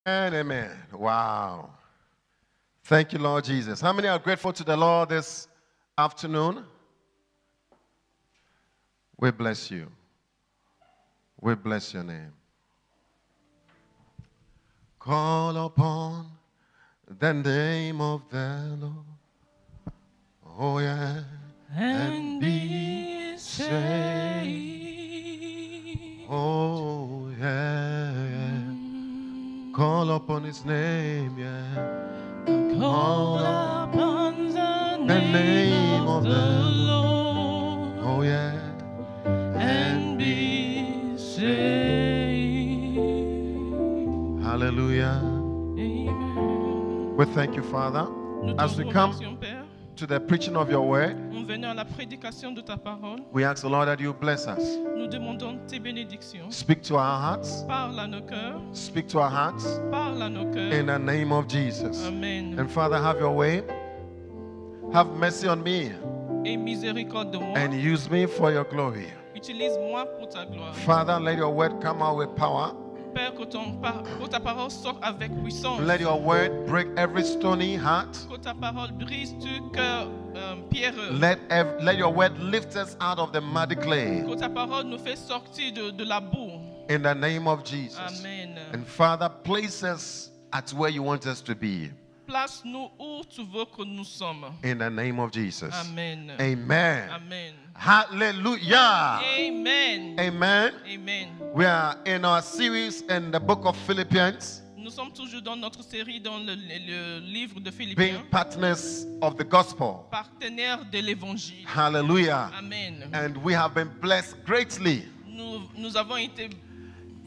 And amen. Wow. Thank you, Lord Jesus. How many are grateful to the Lord this afternoon? We bless you. We bless your name. Call upon the name of the Lord. Oh, yeah. And be saved. Oh, yeah. Call upon his name, yeah. Call upon the name of the Lord. Oh, yeah. And be saved. Hallelujah. Amen. We thank you, Father, Nous as te we remercions, come Père. to the preaching of your word. On venait à la prédication de ta parole. We ask the Lord that you bless us. Nous demandons tes bénédictions. Speak to our hearts. Parle à nos cœurs. Speak to our hearts Parle à nos cœurs. in the name of Jesus. Amen. And Father, have your way. Have mercy on me Et miséricorde de moi. and use me for your glory. Utilise-moi pour ta gloire. Father, let your word come out with power. Père, que ta parole sorte avec puissance. Let your word break every stony heart. Que ta parole brise tout cœur pierreux. Let your word lift us out of the muddy clay. Que ta parole nous fait sortir de la boue. In the name of Jesus. Amen. And Father, place us at where you want us to be. Place-nous où tu veux que nous sommes. In the name of Jesus. Amen. Amen. Amen. Hallelujah. Amen. Amen. Amen. We are in our series in the book of Philippians, Nous sommes toujours dans notre série dans le livre de being Philippiens, partners of the gospel. partenaire de l'évangile. Hallelujah. Amen. And we have been blessed greatly. Nous avons été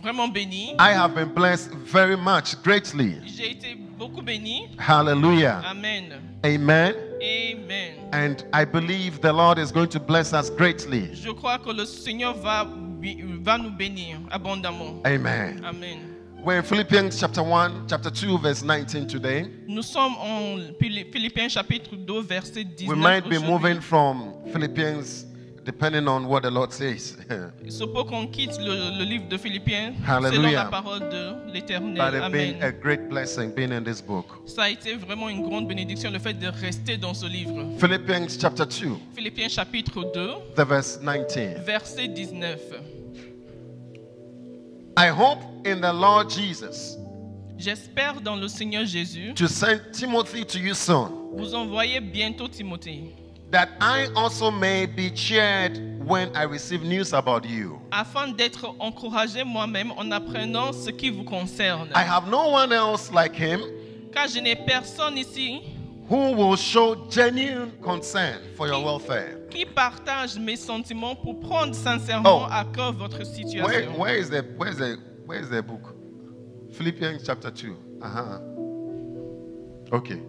vraiment bénis. I have been blessed very much, greatly. J'ai été beaucoup béni. Hallelujah. Amen. Amen. Amen. And I believe the Lord is going to bless us greatly. Je crois que le Seigneur va nous bénir abondamment. Amen. Amen. We're in Philippians chapter 1, chapter 2, verse 19 today. Nous sommes en Philippiens chapitre 2 verset 19. We might be aujourd'hui. moving from Philippians depending on what the Lord says. Il se peut qu'on quitte le livre de Philippiens Hallelujah. selon la parole de l'Éternel. But it's been a Amen. great blessing being in this book. Ça a été vraiment une grande bénédiction le fait de rester dans ce livre. Philippians chapter 2, Philippiens chapitre 2 the verse 19. verset 19. I hope in the Lord Jesus J'espère dans le Seigneur Jésus to send Timothy to you soon, vous envoyer bientôt Timothée, that I also may be cheered when I receive news about you. afin d'être encouragé moi-même en apprenant ce qui vous concerne. I have no one else like him Car je n'ai personne ici who will show genuine concern for your welfare. qui partage mes sentiments pour prendre sincèrement Oh. à cœur votre situation. Where's the book? Philippians chapter 2. Okay.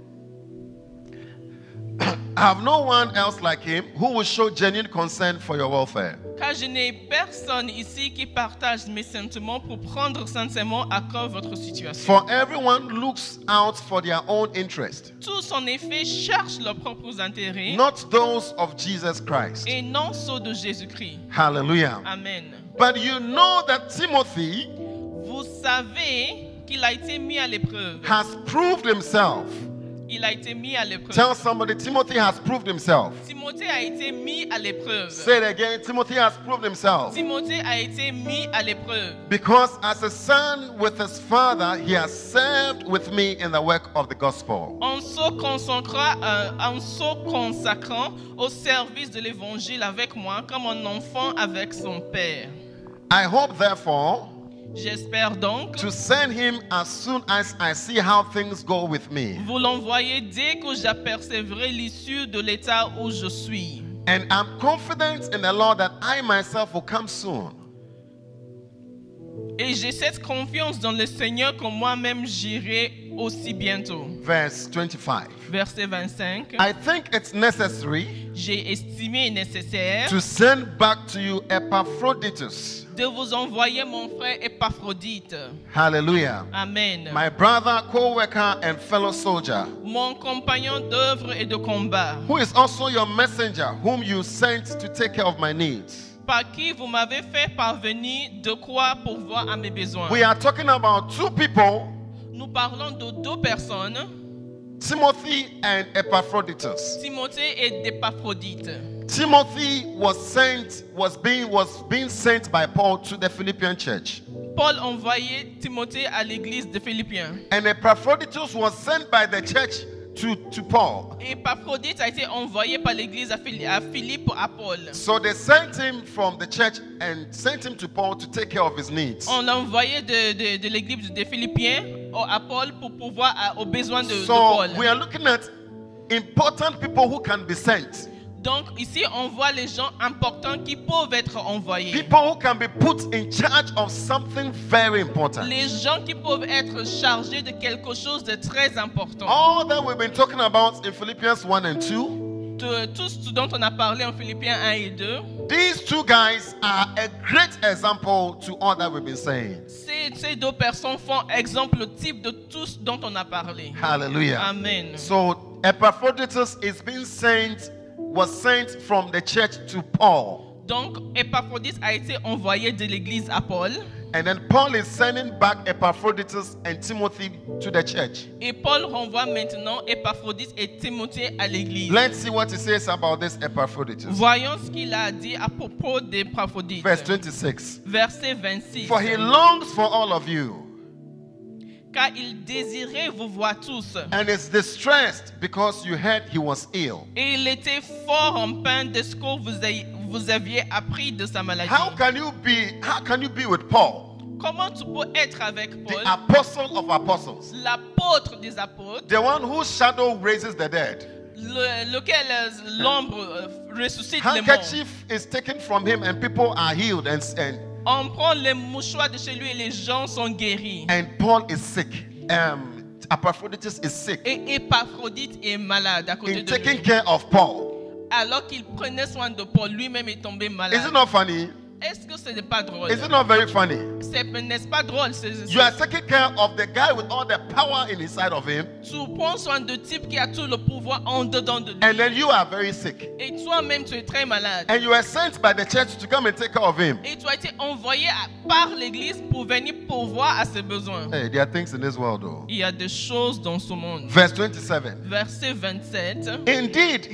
I have no one else like him who will show genuine concern for your welfare. Car je n'ai personne ici qui partage mes sentiments pour prendre sincèrement à cœur votre situation. For everyone looks out for their own interest, Tous en effet cherchent leurs propres intérêts not those of Jesus Christ. et non ceux de Jésus-Christ. Hallelujah. Amen. But you know that Timothy Vous savez qu'il a été mis à l'épreuve. has proved himself. Il a été mis à l'épreuve. Tell somebody, Timothy has proved himself. Timothée a été mis à l'épreuve. Say it again, Timothy has proved himself. Timothée a été mis à l'épreuve. Because as a son with his father, he has served with me in the work of the gospel. En se consacrant au service de l'évangile avec moi comme un enfant avec son père. I hope, therefore, J'espère donc to send him as soon as I see how things go with me. vous l'envoyer dès que j'apercevrai l'issue de l'état où je suis. And I'm confident in the Lord that I myself will come soon. Et j'ai cette confiance dans le Seigneur que moi-même j'irai aussi bientôt. Verse 25. Verset 25. I think it's necessary J'ai estimé nécessaire to send back to you Epaphroditus. de vous envoyer mon frère Épaphrodite. Hallelujah. Amen. My brother, co-worker, and fellow soldier, Mon compagnon d'œuvre et de combat, who is also your messenger, whom you sent to take care of my needs. par qui vous m'avez fait parvenir de quoi pourvoir à mes besoins. We are talking about two people nous parlons de deux personnes, Timothy and Epaphroditus. Timothée et Épaphrodite. Timothy was being sent by Paul to the Philippian church. Paul envoyait Timothée à l'église de Philippiens. And Epaphroditus was sent by the church to Paul. Épaphrodite a été envoyé par l'église à Philippe à Paul. So they sent him from the church and sent him to Paul to take care of his needs. On l'a envoyé de l'église des Philippiens à Paul pour pouvoir aux besoins de So Paul. we are looking at important people who can be sent. Donc ici, on voit les gens importants qui peuvent être envoyés. People who can be put in charge of something very important. Les gens qui peuvent être chargés de quelque chose de très important. All that we've been talking about in Philippians 1 and 2, Tout ce dont on a parlé en Philippiens 1 et 2, these two guys are a great example to all that we've been saying. ces deux personnes font exemple type de tout ce dont on a parlé. Hallelujah. Amen. So Epaphroditus was sent from the church to Paul. Donc, Épaphrodite a été envoyé de l'église à Paul. And then Paul is sending back Epaphroditus and Timothy to the church. Et Paul renvoie maintenant Épaphrodite et Timothée à l'église. Let's see what he says about this Epaphroditus. Voyons ce qu'il a dit à propos d'Épaphrodite. Verse 26. Verset 26. For he longs for all of you Car il désirait vous voir tous. and is distressed because you heard he was ill. Et il était fort en peine de ce que vous aviez appris de sa maladie. How can you be with Paul, Comment tu peux être avec the Paul, apostle of apostles, l'apôtre des apôtres, the one whose shadow raises the dead? lequel l'ombre ressuscite les morts? Handkerchief is taken from him and people are healed and On prend les mouchoirs de chez lui et les gens sont guéris. Paul is sick. Epaphroditus is sick. Et Épaphrodite est malade à côté In de taking lui. care of Paul. Alors qu'il prenait soin de Paul, lui-même est tombé malade. Is it not funny? Est-ce que ce n'est pas drôle? Is it not very funny? N'est-ce pas drôle? You are taking care of the guy with all the power inside of him, Tu prends soin de type qui a tout le pouvoir en dedans de lui. and then you are very sick. Et toi-même, tu es très malade. And you are sent by the church to come and take care of him. Et tu as été envoyé par l'église pour venir pourvoir à ses besoins. Hey, there are things in this world, though. Il y a des choses dans ce monde. Verse 27. Verset 27. Indeed,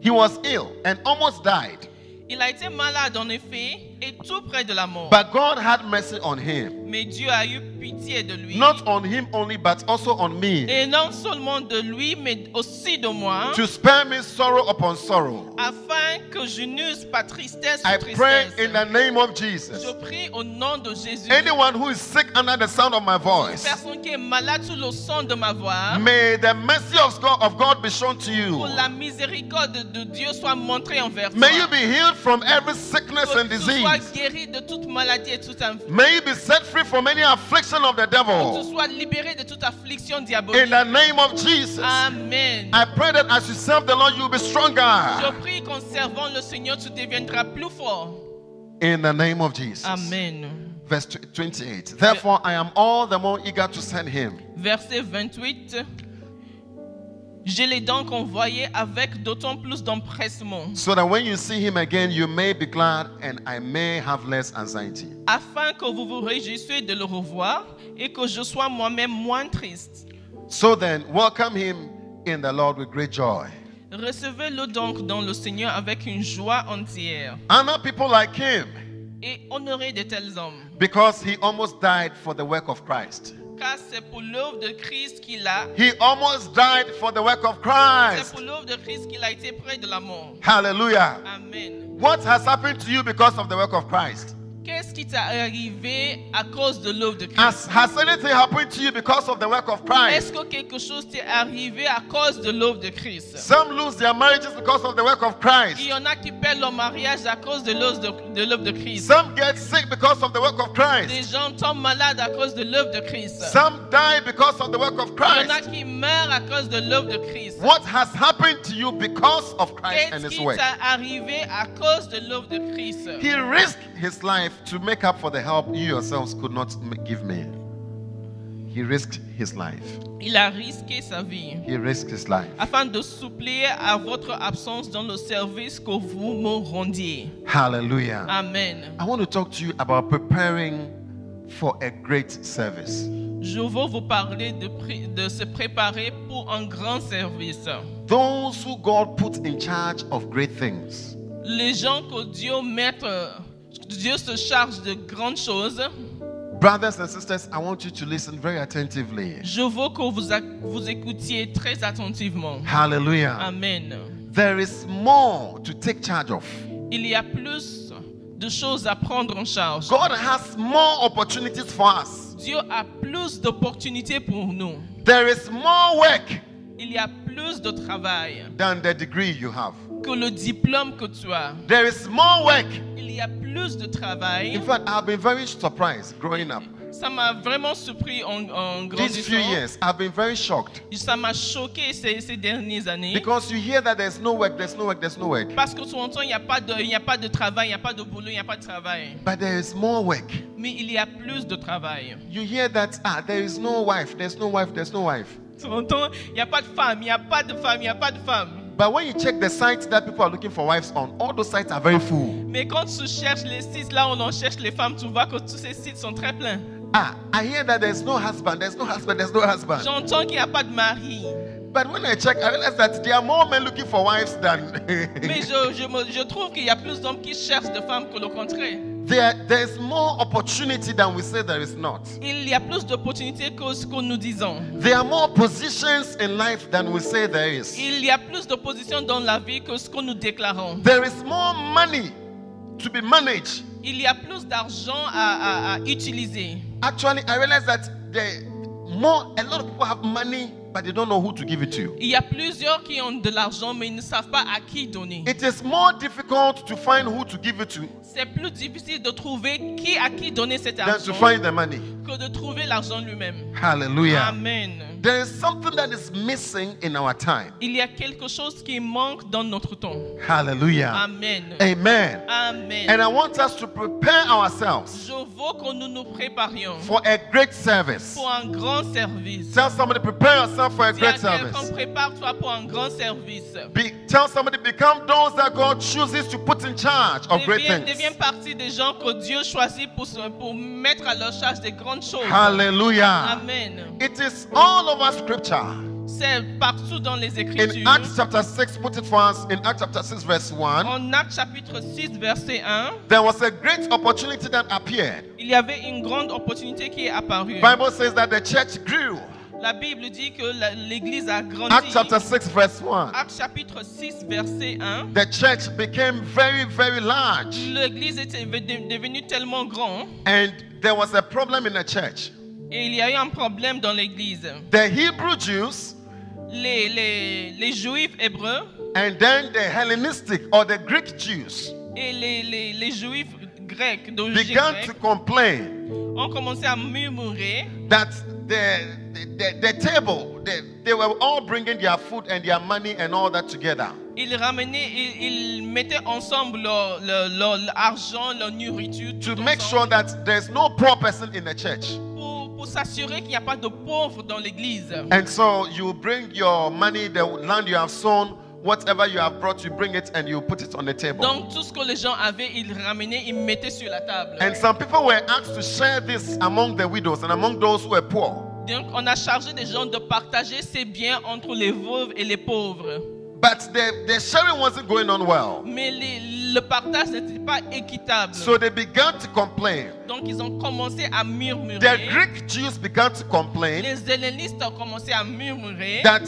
he was ill and almost died. Il a été malade en effet et tout près de la mort. But God had mercy on him. Mais Dieu a eu pitié de lui. Not on him only, but also on me. Et non seulement de lui, mais aussi de moi. To spare me sorrow upon sorrow. Afin que je n'eusse pas tristesse I sur pray tristesse. in the name of Jesus. Je prie au nom de Jésus. Anyone who is sick under the sound of my voice, Personne qui est malade sous le son de ma voix. may the mercy of God be shown to you. Pour la miséricorde de Dieu soit montrée envers toi. May you be healed from every sickness and Que tu sois disease. guéri de toute maladie et toute infirmité. May you be set free from any affliction of the Que tu devil. sois libéré de toute affliction In diabolique. the name of Jesus. Amen. I pray that as you serve the Lord, you will be Je stronger. prie qu'en servant le Seigneur, tu deviendras plus fort. In the name of Jesus. Amen. Verse 28. Therefore, I am all the more eager to send him. Verset 28. Je l'ai donc envoyé avec d'autant plus d'empressement, So that when you see him again, you may be glad and I may have less anxiety. afin que vous vous réjouissiez de le revoir et que je sois moi-même moins triste. So then, welcome him in the Lord with great joy. Recevez-le donc dans le Seigneur avec une joie entière Honor people like him et honorez de tels hommes, because he almost died for the work of Christ. car c'est pour l'œuvre de Christ qu'il a. He almost died for the work of C'est Christ. pour l'œuvre de Christ qu'il a été près de la mort. Hallelujah. Amen. What has happened to you because of the work of Christ? Qu'est-ce qui t'est arrivé à cause de l'œuvre de Christ? Has anything happened to you because of the work of Est-ce Christ? que quelque chose t'est arrivé à cause de l'œuvre de Christ? Some lose their marriages because of the work of Christ. Il y en a qui perdent leur mariage à cause de l'œuvre de Christ. Some get sick because of the work of Des Christ. gens tombent malades à cause de l'œuvre de Christ. Some die because of the work of Il y en a Christ. qui meurent à cause de l'œuvre de Christ. What has happened to you because of Christ and Qu'est-ce his qui work? t'est arrivé à cause de l'œuvre de Christ? He risked his life to make up for the help you yourselves could not give me. He risked his life. Il a risqué sa vie He risked his life. afin de suppléer à votre absence dans le service que vous me rendiez. Hallelujah. Amen. I want to talk to you about preparing for a great service. Je veux vous parler de se préparer pour un grand service. Those who God put in charge of great things. Les gens que Dieu se charge de grandes choses. Brothers and sisters, I want you to listen very attentively. Je veux que vous écoutiez très attentivement. Hallelujah. Amen. There is more to take charge of. Il y a plus de choses à prendre en charge. God has more opportunities for us. Dieu a plus d'opportunités pour nous. There is more work Il y a plus de travail than the degree you have. que le diplôme que tu as. There is more work. Il y a plus de travail. In fact, I've been very surprised growing up. Ça m'a vraiment surpris en These few grandissant. years, I've been very shocked. Ça m'a choqué ces dernières années. Because you hear that there's no work, there's no work, there's no work. Parce que tu entends, il n'y a pas de travail, il n'y a pas de boulot, il n'y a pas de travail. But there is more work. Mais il y a plus de travail. You hear that, there is no wife, there's no wife, there's no wife. Tu entends, il n'y a pas de femme, il n'y a pas de femme, il n'y a pas de femme. But when you check the sites that people are looking for wives on, all those sites are very full. Mais quand tu cherches les sites, là où on cherche les femmes, tu vois que tous ces sites sont très pleins. I hear that there's no husband, there's no husband, there's no husband. J'entends qu'il n'y a pas de mari. But when I check, I realize that there are more men looking for wives than... Mais je trouve qu'il y a plus d'hommes qui cherchent de femmes que le contraire. There's more opportunity than we say there is not. Il y a plus d'opportunités que ce que nous disons. There are more positions in life than we say there is. Il y a plus de positions dans la vie que ce que nous déclarons. There is more money to be managed. Il y a plus d'argent à utiliser. Actually, I realize that a lot of people have money, but they don't know who to give it to. Il y a plusieurs qui ont de l'argent, mais ils ne savent pas à qui donner. It is more difficult to find who to give it to C'est plus difficile de trouver à qui donner cet than to argent find the money. que de trouver l'argent lui-même. Hallelujah. Amen. There is something that is missing in our time. Il y a quelque chose qui manque dans notre temps. Hallelujah. Amen. Amen. Amen. And I want us to prepare ourselves Je veux que nous nous préparions for a great service. pour un grand service. Tell somebody, prepare yourself for a Dis à great quelqu'un, service. prépare-toi pour un grand service. Tell somebody, become those that God chooses to put in charge of great Deviens things. partie des gens que Dieu choisit pour mettre à leur charge des grandes choses. Hallelujah. Amen. It is all over scripture. C'est partout dans les In Écritures. Acts chapter 6, put it for us, in Acts chapter 6 verse 1, En Actes chapitre 6, verset 1, there was a great opportunity that appeared. il y avait une grande opportunité qui est apparue. Bible says that the church grew. La Bible dit que l'Église a grandi. Acts chapter 6 verse 1. Actes chapitre 6, verset 1. The church became very, very large. L'Église était devenue tellement grande And there was a problem in the church. et il y a eu un problème dans l'Église. The Hebrew Jews Les Juifs hébreux and then the Hellenistic or the Greek Jews et les Juifs grecs d'origine began to grecque complain ont commencé à murmurer that the table, they were all bringing their food and their money and all that together. ils mettaient ensemble leur argent, leur nourriture To tout make ensemble sure that there's no poor person in the church. pour s'assurer qu'il n'y a pas de pauvres dans l'église. And so you bring your money, the land you have sown, whatever you have brought, you bring it and you put it on the table. Donc tout ce que les gens avaient, ils ramenaient, ils mettaient sur la table. And some people were asked to share this among the widows and among those who were poor. Donc on a chargé des gens de partager ces biens entre les veuves et les pauvres. But the sharing wasn't going on well. Mais le partage n'était pas équitable. So they began to complain. Donc ils ont commencé à murmurer. The Greek Jews began to complain Les hellénistes ont commencé à murmurer that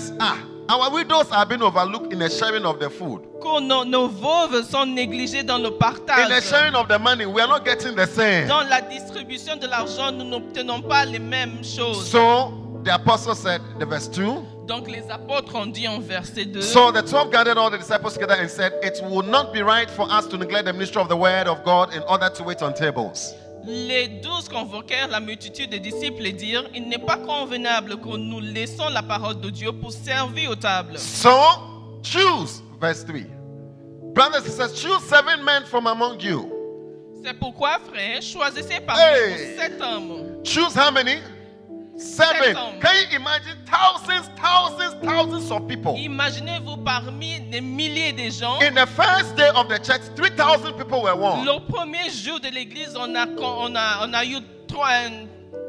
our widows are being overlooked in the sharing of the food. que nos veuves sont négligées dans le In the partage. sharing of the money, we are not getting the same. Dans la distribution de l'argent, nous n'obtenons pas les mêmes choses. So the apostle said, the verse 2. Donc les apôtres ont dit en verset 2. So the 12 gathered all the disciples together and said, it will not be right for us to neglect the ministry of the word of God in order to wait on tables. Les 12 convoquèrent la multitude des disciples et dirent, il n'est pas convenable que nous laissons la parole de Dieu pour servir aux tables. So choose, verse 3. Brothers and sisters, choose 7 men from among you. C'est pourquoi, frères, choisissez parmi Hey. vous 7 hommes. Choose how many? 7. hommes. Can you imagine thousands of people? Imaginez-vous parmi des milliers de gens. In the first day of the church, 3,000 people were won. Le premier jour de l'église, on a eu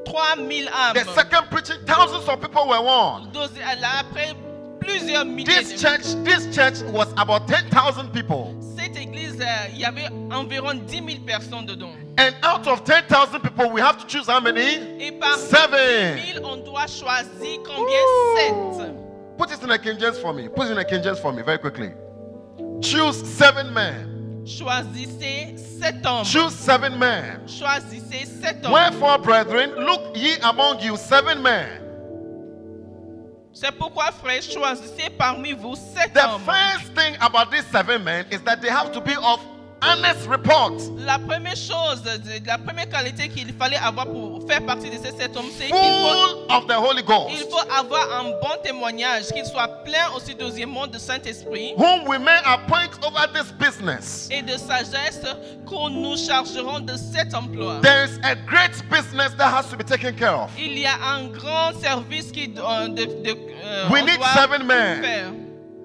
3000 âmes. The second preaching, thousands of people were won. Après plusieurs milliers This church was about 10,000 people. Cette église, il y avait environ 10 000 personnes dedans. And out of 10,000 people, we have to choose how many? Et parmi 7. 10 000, on doit choisir combien? 7. Put it in a King James for me. Put it in a King James for me very quickly. Choose 7 men. Choisissez 7 hommes. Choose 7 men. Choisissez 7 hommes. Wherefore, brethren, look ye among you 7 men. C'est pourquoi, frères, choisissez parmi vous 7 The hommes. first thing about these 7 men is that they have to be of honest report. La première chose, la première qualité qu'il fallait avoir pour faire partie de ces 7 hommes, c'est qu'il faut, Full of the Holy il Ghost. faut avoir un bon témoignage, qu'il soit plein aussi deuxièmement de Saint-Esprit Whom we may appoint over this business. et de sagesse qu'on nous chargerons de cet emploi. There is a great business that has to be taken care of. Il y a un grand service qui We on need doit 7 men. faire.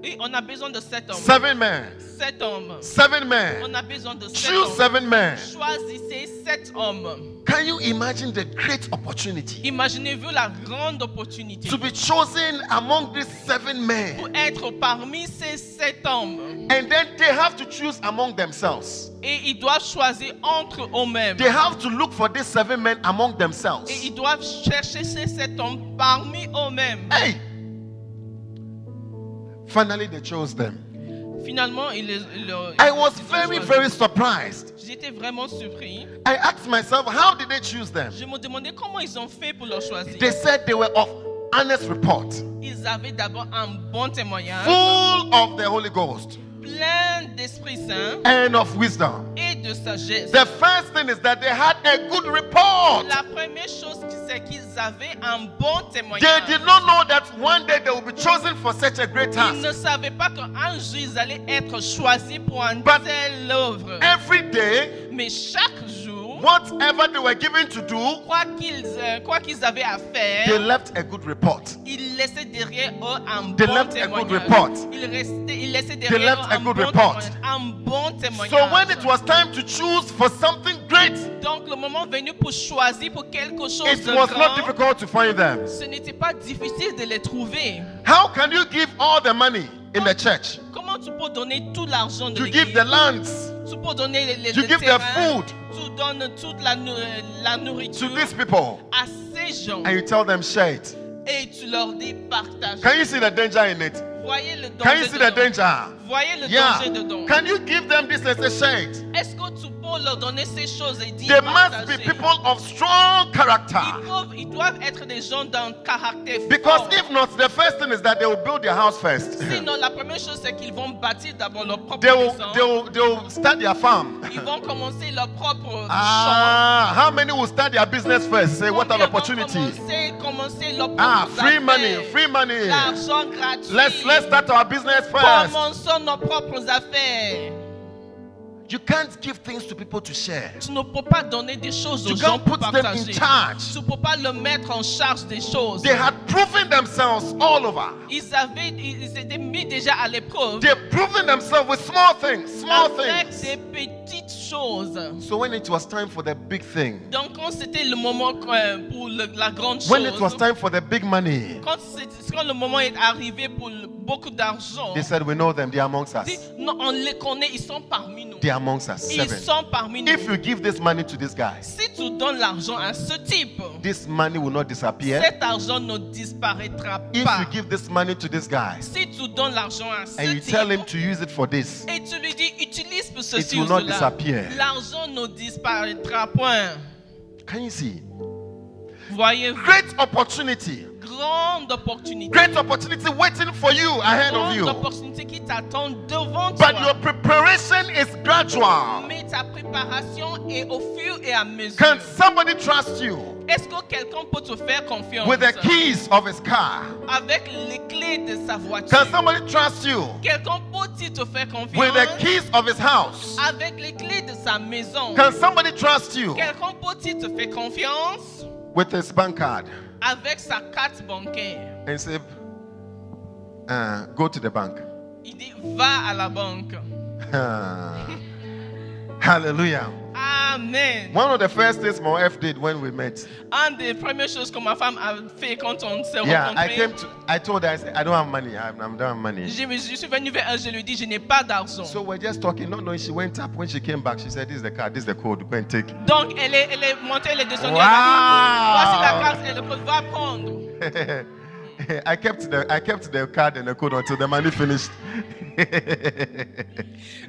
Oui, on a besoin de 7 hommes. 7 men. 7 hommes. 7 men. On a besoin de 7 Choose hommes. 7 men. Choisissez 7 hommes. Can you imagine the great opportunity Imaginez-vous la grande opportunité to be chosen among these 7 men? pour être parmi ces 7 hommes. And then they have to choose among themselves. Et ils doivent choisir entre eux-mêmes. They have to look for these 7 men among themselves. Et ils doivent chercher ces 7 hommes parmi eux-mêmes. Hey! Finally, they chose them. Finalement, I was very surprised. J'étais vraiment surpris. I asked myself, how did they choose them? Je me demandais comment ils ont fait pour leur choisir. They said they were of honest report, Ils avaient d'abord un bon témoignage, full of the Holy Ghost plein d'Esprit Saint and of wisdom. et de sagesse. The first thing is that they had a good report. La première chose, c'est qu'ils avaient un bon They témoignage. did not know that one day they will be chosen for such a great Ils ne task. savaient pas qu'un jour ils allaient être choisis pour une But telle œuvre. Every day, Mais chaque jour, whatever they were given to do, quoi qu'ils avaient à they faire, left a good report. ils laissaient derrière eux un They bon left a good témoignage. report. Ils laissaient They derrière left eux a un good bon report. témoignage. Un bon So témoignage. when it was time to choose for something great, Donc le moment venu pour choisir pour quelque chose it de was not grand, difficult to find them. ce n'était pas difficile de les trouver. How can you give all the money in the church? Comment tu peux donner tout l'argent de To give l'église? the lands, Tu peux donner to le give the terrain, food tu donnes toute la nourriture to these people, à ces gens and you tell them share it. et tu leur dis partage. Can you see the danger in it? Voyez le Can you danger see the dedans. danger? Voyez le Yeah. danger dedans. Can you give them this as a share it? Est-ce que tu peux leur donner ces choses et dire They must be partager? people of strong character. Ils doivent être des gens d'un caractère Because fort. if not, the first thing is that they will build their house first. Sinon, la première chose, c'est qu'ils vont bâtir d'abord leur propre They will, maison. they will start their farm. Ils vont commencer leur propre Ah, how many will start their business first? Say, champ. what an Combien vont opportunity. commencer leur propre Ah, free affaires? money, free money. L'argent gratuit. Let's start our business first. Commençons nos propres affaires. You can't give things to people to share. Tu ne peux pas donner des choses You aux gens can't pour put them in partager. charge. Tu ne peux pas le mettre en charge des choses. They had proven themselves all over. Ils s'étaient mis déjà à l'épreuve They've proven themselves with small things, small avec things. des petites choses. So when it was time for the big thing, Donc quand c'était le moment pour la grande chose, when it was time for the big money, quand le moment est arrivé pour beaucoup d'argent, they said, we know them, they are amongst us. non, on les connaît, ils sont parmi nous. They are amongst us. Ils 7. sont parmi nous. If you give this money to this guy, Si tu donnes l'argent à ce type, this money will not disappear. cet argent ne disparaîtra If pas. you give this money to this guy Si tu donnes l'argent à ce and you type tell him to use it for this, et tu lui dis utilise pour ceci it will ou not cela, disappear. l'argent ne disparaîtra point. can you see? Voyez-vous, Great opportunity. grande opportunité. Great opportunity waiting for you ahead of Grande you. opportunité qui t'attend devant toi. But your preparation is gradual. Mais ta préparation est au fur et à mesure. Can somebody trust you Est-ce que quelqu'un peut te faire confiance with the keys of his car? avec les clés de sa voiture? Can somebody trust you Quelqu'un peut-il te faire confiance with the keys of his house? avec les clés de sa maison? Can somebody trust you Quelqu'un peut-il te faire confiance with his bank card avec sa carte bancaire? and say, go to the bank? Il dit va à la banque. Hallelujah. Amen. One of the first things my wife did when we met. Une des premières choses que ma femme a fait quand on s'est Yeah, rencontrés. I told her, I said, I don't have money. I don't have money. Je suis venu vers elle, je lui ai dit, je n'ai pas d'argent. So we're just talking. No, she went up. When she came back, she said, this is the card, this is the code, go and take it. Donc, elle est montée, elle est descendue. Wow. Voici la carte et le code, va prendre. I kept the card and the code until the money finished.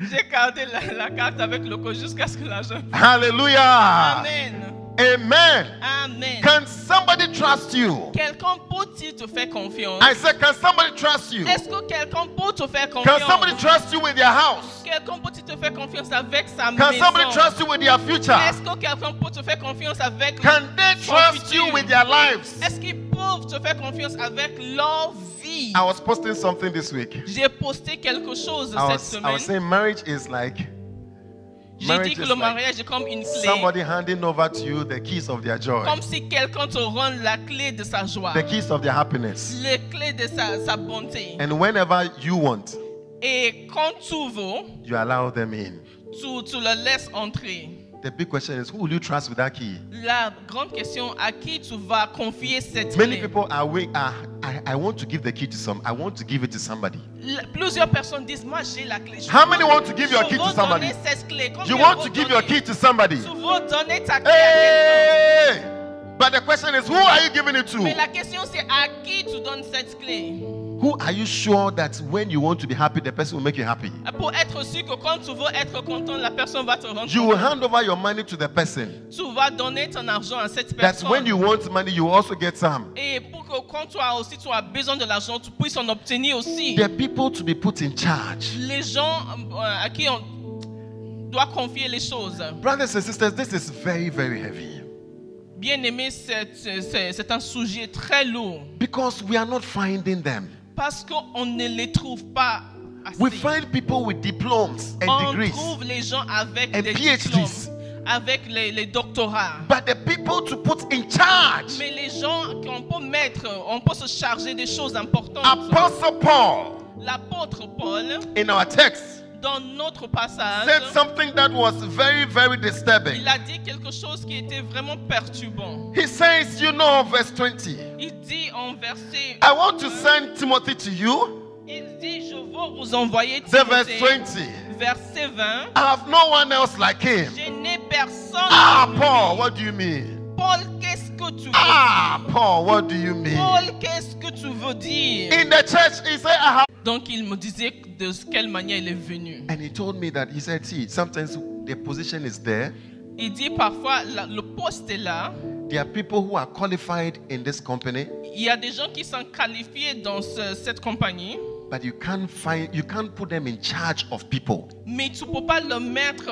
J'ai gardé la carte avec le code jusqu'à ce que l'argent. Hallelujah. Amen. Amen. Amen. Can somebody trust you? Quelqu'un peut-il te faire confiance? I said, can somebody trust you? Est-ce que quelqu'un peut te faire Can confiance? somebody trust you with their house? Quelqu'un peut te faire confiance avec sa Can maison? somebody trust you with their future? Est-ce que quelqu'un peut te faire confiance avec Can they son trust futur? you with their lives? Est-ce qu'ils peuvent te faire confiance avec leur vie? I was posting something this week. J'ai posté quelque chose I cette was semaine. saying marriage is like J'ai dit que le mariage est comme une clé. somebody handing over to you the keys of their joy, Comme si quelqu'un te rend la clé de sa joie. the keys of their happiness. Les clés de sa bonté. And whenever you want, Et quand tu veux, you allow them in. tu le laisses entrer. The big question is, who will you trust with that key? La grande question, à qui tu vas confier cette Many clé? people I want to give the key to I want to give it to somebody. Plusieurs personnes disent, moi j'ai la clé. How many want to give your key to somebody? You want to give your key to somebody. Tu veux donner ta clé à quelqu'un. Hey! But the question is, who are you giving it Mais to? la question c'est à qui tu donnes cette clé? Who are you sure that when you want to be happy, the person will make you happy? Pour être sûr que quand tu veux être content, la personne va te rendre You will content. hand over your money to the person. Tu vas donner ton argent à cette That when personne. you want money, you also get some. Et pour que quand tu as besoin de l'argent, tu puisses en obtenir aussi. The people to be put in charge. Les gens à qui on doit confier les choses. Brothers and sisters, this is very, very heavy. Bien aimé, c'est un sujet très lourd. Because we are not finding them. Parce qu'on ne les trouve pas assez. We find people with diplomas and On degrees. trouve les gens avec and des PhDs. diplômes, avec les doctorats. But the people to put in charge. Mais les gens qu'on peut mettre, on peut se charger des choses importantes. Apostle Paul, L'apôtre Paul, in our text, dans notre passage, said something that was very, very disturbing. il a dit quelque chose qui était vraiment perturbant. He says, you know, verse 20, Il dit en verset, I want to send Timothy to you. il dit, je veux vous envoyer The verse Timothée. 20, Verset 20, I have no one else like him. je n'ai personne. Ah, comme Paul, lui. what do you mean? Paul, qu'est-ce que tu veux Ah, dire? Paul, what do you mean? Paul, qu'est-ce que tu veux dire? In the church, he said, I have. Donc il me disait de quelle manière il est venu. And he told me that, he said, see, sometimes the position is there. Il dit parfois le poste est là. There are people who are qualified in this company, Il y a des gens qui sont qualifiés dans cette compagnie, but you can't put them in charge of people. mais tu ne peux pas le mettre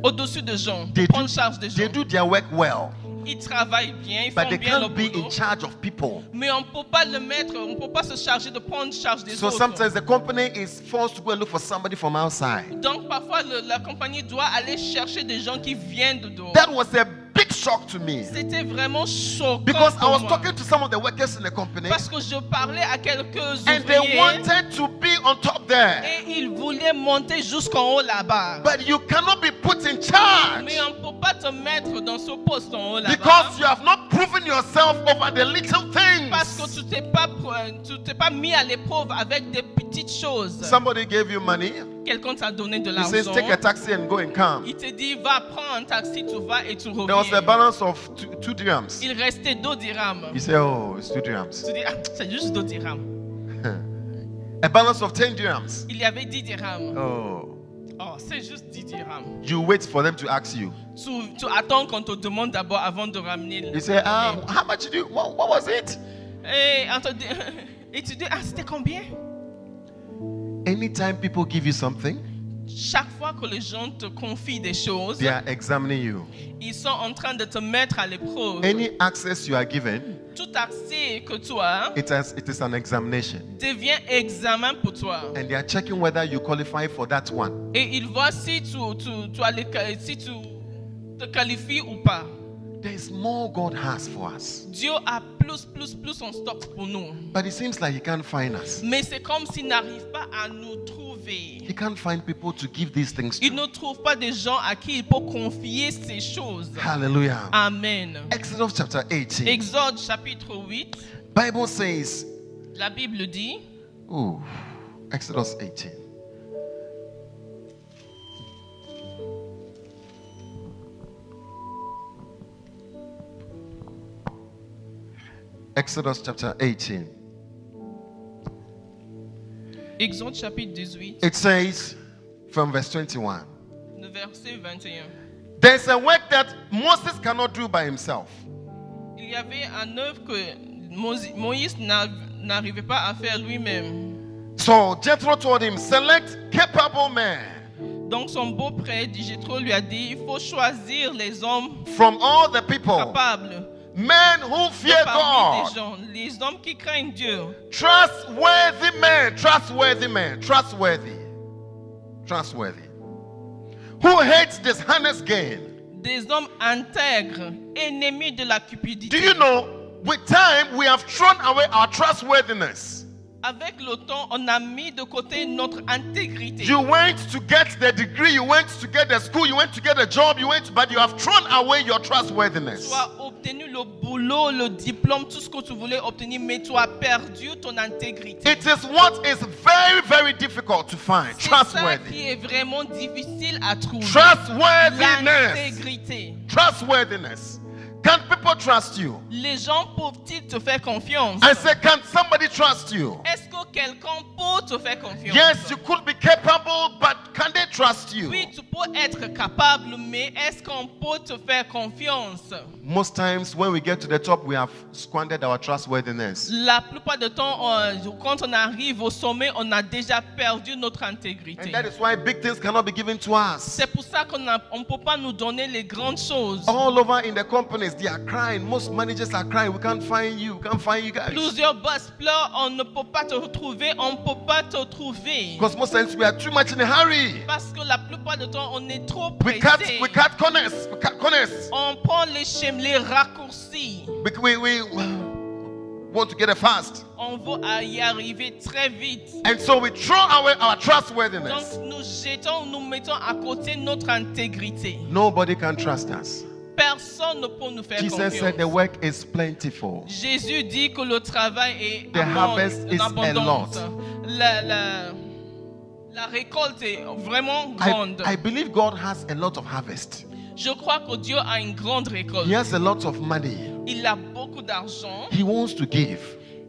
au-dessus de gens, They prendre charge des They gens. do their work well, Ils travaillent bien, ils but font they bien le can't be boulot, in charge of people. mais on ne peut pas le mettre, on ne peut pas se charger de prendre charge des So autres. sometimes the company is forced to go and look for somebody from outside. Donc parfois la compagnie doit aller chercher des gens qui viennent de dehors. That was a big shock to me, C'était vraiment choquant because I pour was moi. talking to some of the workers in the company, Parce que je parlais à quelques and they ouvriers wanted to be on top there. et ils voulaient monter jusqu'en haut là-bas. But you cannot be put in charge Mais on ne peut pas te mettre dans ce poste en haut là-bas. because you have not proven yourself over the little Parce que things. tu t'es pas mis à l'épreuve avec des petites choses. Somebody gave you money. Quelqu'un t'a donné de He says, l'argent. take a taxi and go and come. Il te dit, va prendre un taxi, tu vas et tu There was a reviens. balance of two dirhams. Il restait 2 dirhams. You say, oh, it's 2 dirhams. Tu dis, ah, c'est juste 2 dirhams. A balance of 10 dirhams. Il y avait 10 dirhams. Oh. Oh, c'est juste 10 dirhams. You wait for them to ask you. Tu attends qu'on te demande d'abord avant de ramener le You say, how much did you, what was it? Et tu dis, ah, c'était combien? Anytime people give you something, Chaque fois que les gens te confient des choses, they are examining you. ils sont en train de te mettre à l'épreuve. Any access you are given, Tout accès que tu as it is an examination. devient examen pour toi. And they are checking whether you qualify for that one. Et ils voient si tu te qualifies ou pas. There's more God has for us. Dieu a plus en stock pour nous. But it seems like He can't find us. Mais c'est comme s'il n'arrive pas à nous trouver. He can't find people to give these things Il to. ne trouve pas des gens à qui il peut confier ces choses. Hallelujah. Amen. Exodus chapter 18. Exode chapitre 8, Bible says, la Bible dit, ooh, Exodus 18. Exodus chapter 18. Exode chapitre 18, It says from verse 21. le verset 21. There's a work that Moses cannot do by himself. Il y avait un œuvre que Moïse n'arrivait pas à faire lui-même. So Jethro told him, select capable men Donc son beau-frère Jethro lui a dit, il faut choisir les hommes from all the people, capables, men who fear parmi God, des gens, les hommes qui craignent Dieu. trustworthy men, trustworthy men, trustworthy, who hates dishonest gain. Des hommes intègres, ennemis de la cupidité. Do you know, with time, we have thrown away our trustworthiness. Avec le temps, on a mis de côté notre intégrité. You went to get the degree, you went to get the school, you went to get a job, but you have thrown away your trustworthiness. Tu as obtenu le boulot, le diplôme, tout ce que tu voulais obtenir, mais tu as perdu ton intégrité. It is what is very, very difficult to find. C'est ça Trustworthy. qui est vraiment difficile à trouver. Trustworthiness. L'intégrité. Trustworthiness. Can people trust you? Les gens peuvent-ils te faire confiance? I say, can somebody trust you? Est-ce que quelqu'un peut te faire confiance? Yes, you could be capable, but can they trust you? Oui, tu peux être capable, mais est-ce qu'on peut te faire confiance? Most times when we get to the top, we have squandered our trustworthiness. La plupart du temps, quand on arrive au sommet, on a déjà perdu notre intégrité. And that is why big things cannot be given to us. C'est pour ça qu'on ne peut pas nous donner les grandes choses. All over in the companies, they are crying. Most managers are crying. We can't find you. We can't find you guys. Plusieurs boss pleurent, on ne peut pas te retrouver, on ne peut pas te trouver. Because most times we are too much in a hurry. Parce que la plupart du temps, on est trop We pressé. cut corners. We cut corners. On prend les chemins, les raccourcis. We want to get it fast. On veut y arriver très vite. And so we throw away our Donc trustworthiness. nous mettons à côté notre intégrité. Nobody can trust us. Personne ne peut nous faire Jesus said the confiance. work is plentiful. Jésus dit que le travail est The harvest is a abondante. lot. La récolte est vraiment grande. I believe God has a lot of harvest. Je crois que Dieu a une grande récolte. He has a lot of money. Il a beaucoup d'argent. He wants to give.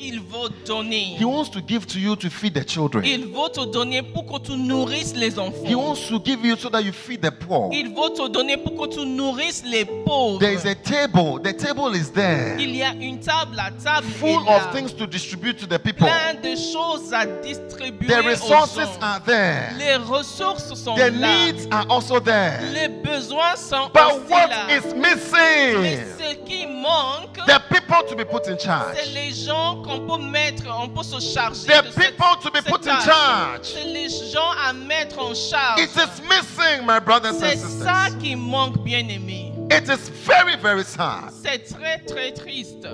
Il veut donner. He wants to give to you to feed the children. Il veut te donner pour que tu nourrisses les He enfants. wants to give you so that you feed the poor. Il veut te donner pour que tu nourrisses les pauvres. There is a table. The table is there. Il y a une table, la table est Full là. of things to distribute to the people. Plein de choses à distribuer The aux resources gens. are there. Les ressources sont The là. needs are also there. Les besoins sont But aussi what là. is Mais missing? ce qui manque, The people to be put in c'est charge. les gens qu'on peut mettre, on peut se charger The de people to be cette put in tâche. charge. C'est les gens à mettre en charge. It is missing, my brothers and C'est ça sisters. qui manque, bien aimé. It is very, very sad. C'est très, très triste.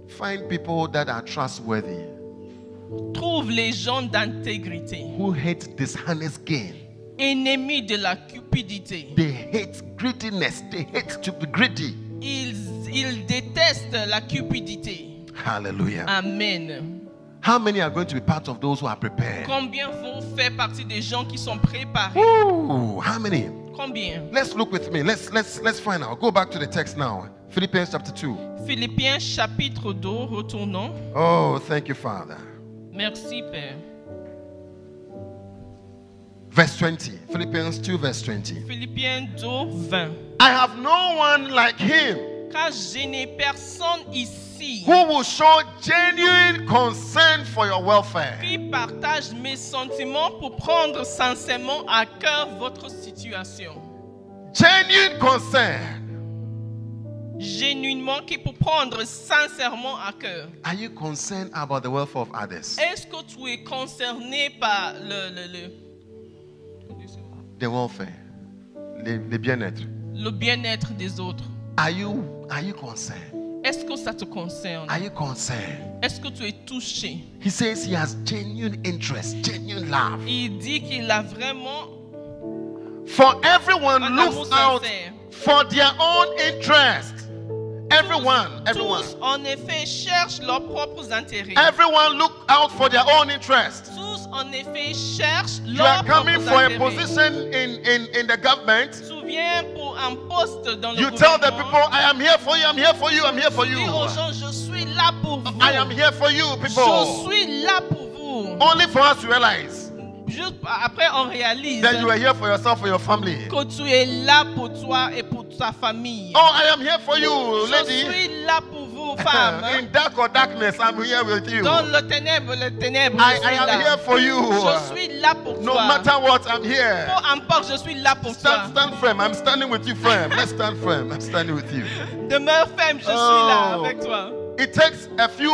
Find people that are trustworthy, Trouve les gens d'intégrité, who hate dishonest gain. ennemis de la cupidité. They hate greediness. They hate to be greedy. Ils détestent la cupidité. Hallelujah. Amen. How many are going to be part of those who are prepared? Combien vont faire partie des gens qui sont préparés? Ooh, how many? Combien? Let's look with me. Let's find out. Go back to the text now. Philippians chapter 2. Philippiens chapitre 2, retournons. Oh, thank you, Father. Merci, Père. Verse 20. Philippians 2, verse 20. Philippiens 2, 20. I have no one like him Car je n'ai personne ici who will show genuine concern for your welfare. qui partage mes sentiments pour prendre sincèrement à cœur votre situation. Genuine concern. Genuinement, qui peut prendre sincèrement à cœur. Are you concerned about the welfare of others? Est-ce que tu es concerné par The welfare. Le bien-être. le bien-être des autres? Are you concerned? Est-ce que ça te concerne? Are you concerned? Est-ce que tu es touché? He says he has genuine interest, genuine love. Il dit qu'il a vraiment For everyone un amour looks out sincère. for their own interest. Everyone. Tous, en effet, cherchent leurs propres intérêts. Everyone look out for their own interest. Tous, en effet, cherchent You are leurs coming propres for a intérêts. position in the government. Tu viens pour un poste dans le You tell the gouvernement. people, I am here for you, I'm here for you, I'm here for Tu you. dis aux gens, je suis là pour vous. I am here for you, Je people. suis là pour vous. Only for us to realize Juste après, on réalise that you are here for yourself, for your family. que tu es là pour toi et pour ta famille. Oh, I am here for you, Je lady. suis là pour vous, femme. In dark or darkness, I'm here with you. Dans le ténèbre, je I suis am là. here for you. Je suis là pour No toi. matter what, I'm here. Peu importe, je suis là pour toi. Stand firm. I'm standing with you firm. Let's stand firm. I'm standing with you. Demeure ferme, je suis là Oh. avec toi. It takes a few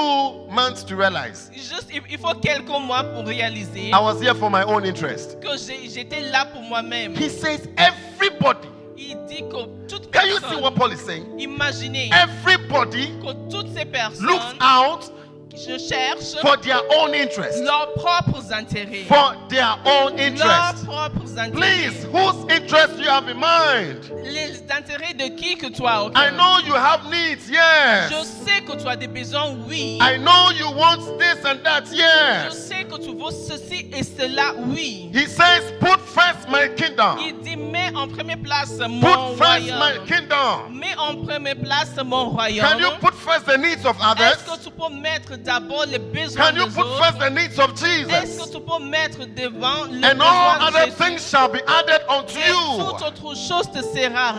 months to realize Juste, il faut quelques mois pour réaliser I was here for my own interest. que j'étais là pour moi-même. He says everybody. Il dit que toute Can you see personne, what Paul is saying? imaginez Everybody que toutes ces looks personnes, out je cherche for their own interest. leurs propres intérêts. For their own Leurs interest. propres intérêts. Please, whose interest you have in mind? Les intérêts de qui que tu as au I cœur. know you have needs, Je yes. sais que tu as des besoins, oui. I know you want this and that, Je yes. sais que tu veux ceci et cela, oui. He says, put first my kingdom. Il dit, mets en première place mon Put first my royaume. kingdom. Mets en première place mon royaume. Can you put first the needs of Est-ce others? que tu peux mettre d'abord les besoins Can you des put autres? first the needs of Est-ce que Jesus? tu peux mettre devant les And all besoins de other Jésus? things shall be added unto Et toute you. autre chose te sera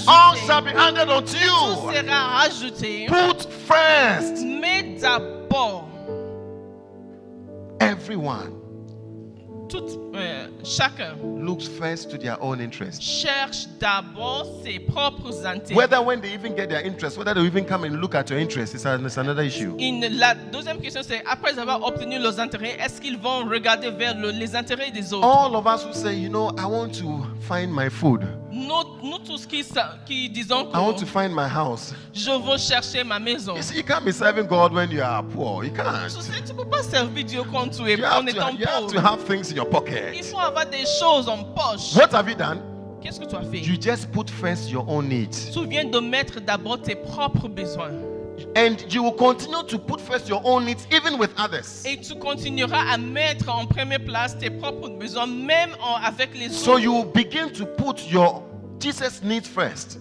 All shall rajoutée. be added unto Tout you. sera rajouté. Put first. Mais d'abord, Everyone chacun looks first to their own interest. cherche d'abord ses propres intérêts. Whether when they even get their interest, whether they even come and look at your interest, it's another issue. La deuxième question, c'est après avoir obtenu leurs intérêts, est-ce qu'ils vont regarder vers les intérêts des autres? All of us who say, you know, I want to find my food. Nous tous qui disons I want to que find my house. je veux chercher ma maison. You see, you can't be serving God when you are poor. You can't. Tu sais, tu ne peux pas servir Dieu quand tu es You en have étant to pauvre. have things in your Il pocket. faut avoir des choses en poche. What have you done? Qu'est-ce que tu as fait? You just put first your own needs. Tu viens de mettre d'abord tes propres besoins. And you will continue to put first your own needs, even with others. Et tu continueras à mettre en première place tes propres besoins, même avec les So autres. you will begin to put your Jesus needs first.